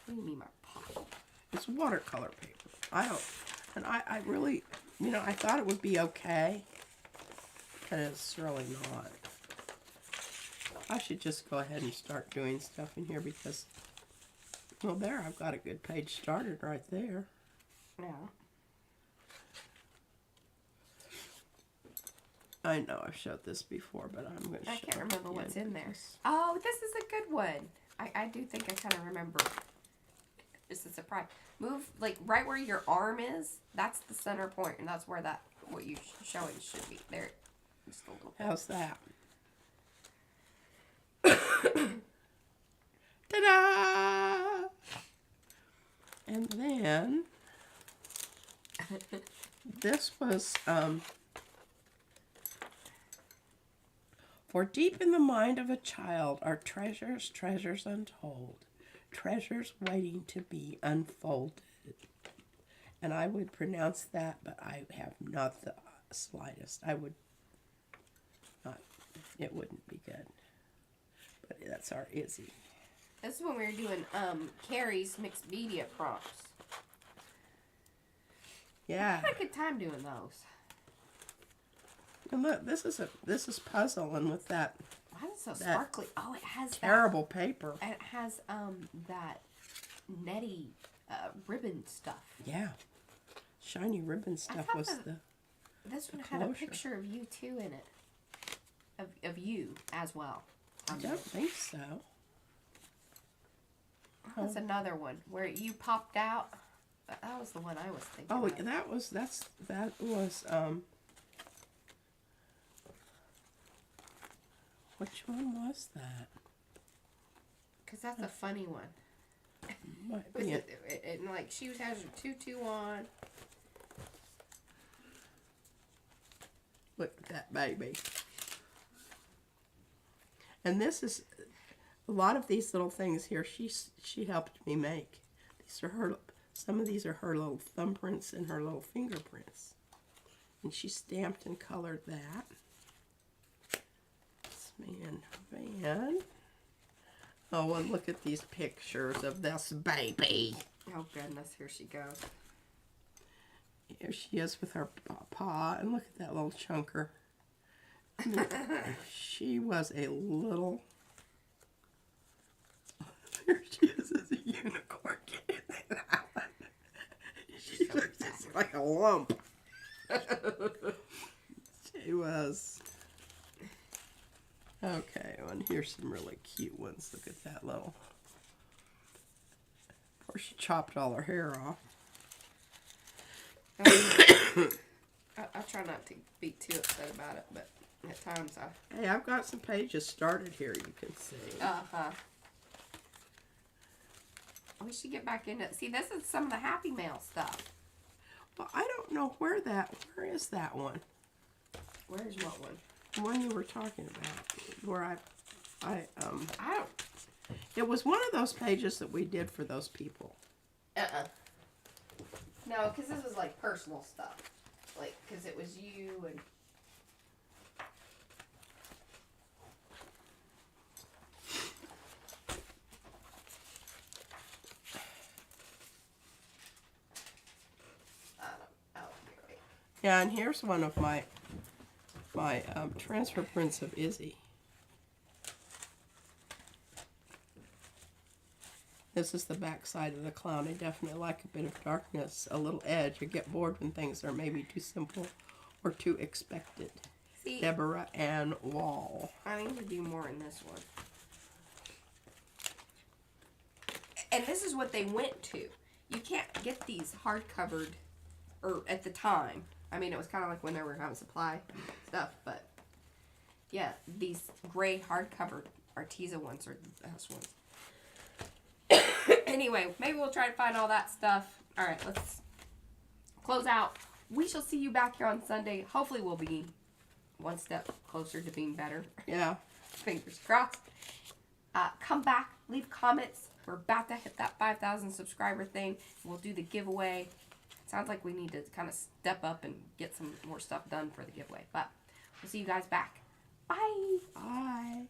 What do you mean by Pocky? It's watercolor paper. I really, I thought it would be okay, but it's really not. I should just go ahead and start doing stuff in here because, well, there, I've got a good page started right there. Yeah. I know I've showed this before, but I'm going to show I can't it remember what's again in there. because- Oh, this is a good one. I do think I kind of remember. It's a surprise. Move, like, right where your arm is. That's the center point, and that's where what you're showing should be. There. Just a little bit. How's that? Ta-da! And then this was for deep in the mind of a child are treasures, treasures untold, treasures waiting to be unfolded. And I would pronounce that, but I have not the slightest. I would not. It wouldn't be good. But that's our Izzy. This is when we were doing Carrie's mixed media prompts. Yeah. I had a good time doing those. And look, this is puzzling with that Why is it so That sparkly? Oh, it has terrible paper. And it has that netty ribbon stuff. Yeah. Shiny ribbon stuff thought was that- the This one had a closure. picture of you too in it. Of you as well. I don't think so. That's another one where you popped out. That was the one I was thinking. Oh, of. that was which one was that? Because that's a funny one. Might Was be it, and like she has her tutu on. Look at that baby. And this is a lot of these little things here. She helped me make. These are her. Some of these are her little thumbprints and her little fingerprints. And she stamped and colored that. This man Van. Oh, and look at these pictures of this baby. Oh goodness, here she goes. Here she is with her paw, and look at that little chunker. She was a little... There she is as a unicorn. She looks just like a lump. She was... Okay, and here's some really cute ones. Look at that little... Of course, she chopped all her hair off. I try not to be too upset about it, but at times I... Hey, I've got some pages started here, you can see. Uh-huh. We should get back into. See, this is some of the Happy Mail stuff. Well, I don't know where is that one? Where's what one? The one you were talking about, where I don't. It was one of those pages that we did for those people. No, because this was like personal stuff. Like, because it was you and. Yeah, and here's one of my transfer prints of Izzy. This is the back side of the clown. I definitely like a bit of darkness, a little edge. I get bored when things are maybe too simple or too expected. See, Deborah Ann Wall. I need to do more in this one. And this is what they went to. You can't get these hard-covered, or at the time. I mean, it was kind of like when they were having supply stuff, but yeah, these gray hard-covered Arteza ones are the best ones. Anyway, maybe we'll try to find all that stuff. All right, let's close out. We shall see you back here on Sunday. Hopefully we'll be one step closer to being better. Yeah. Fingers crossed. Come back, leave comments. We're about to hit that 5,000 subscriber thing. We'll do the giveaway. Sounds like we need to kind of step up and get some more stuff done for the giveaway. But we'll see you guys back. Bye. Bye.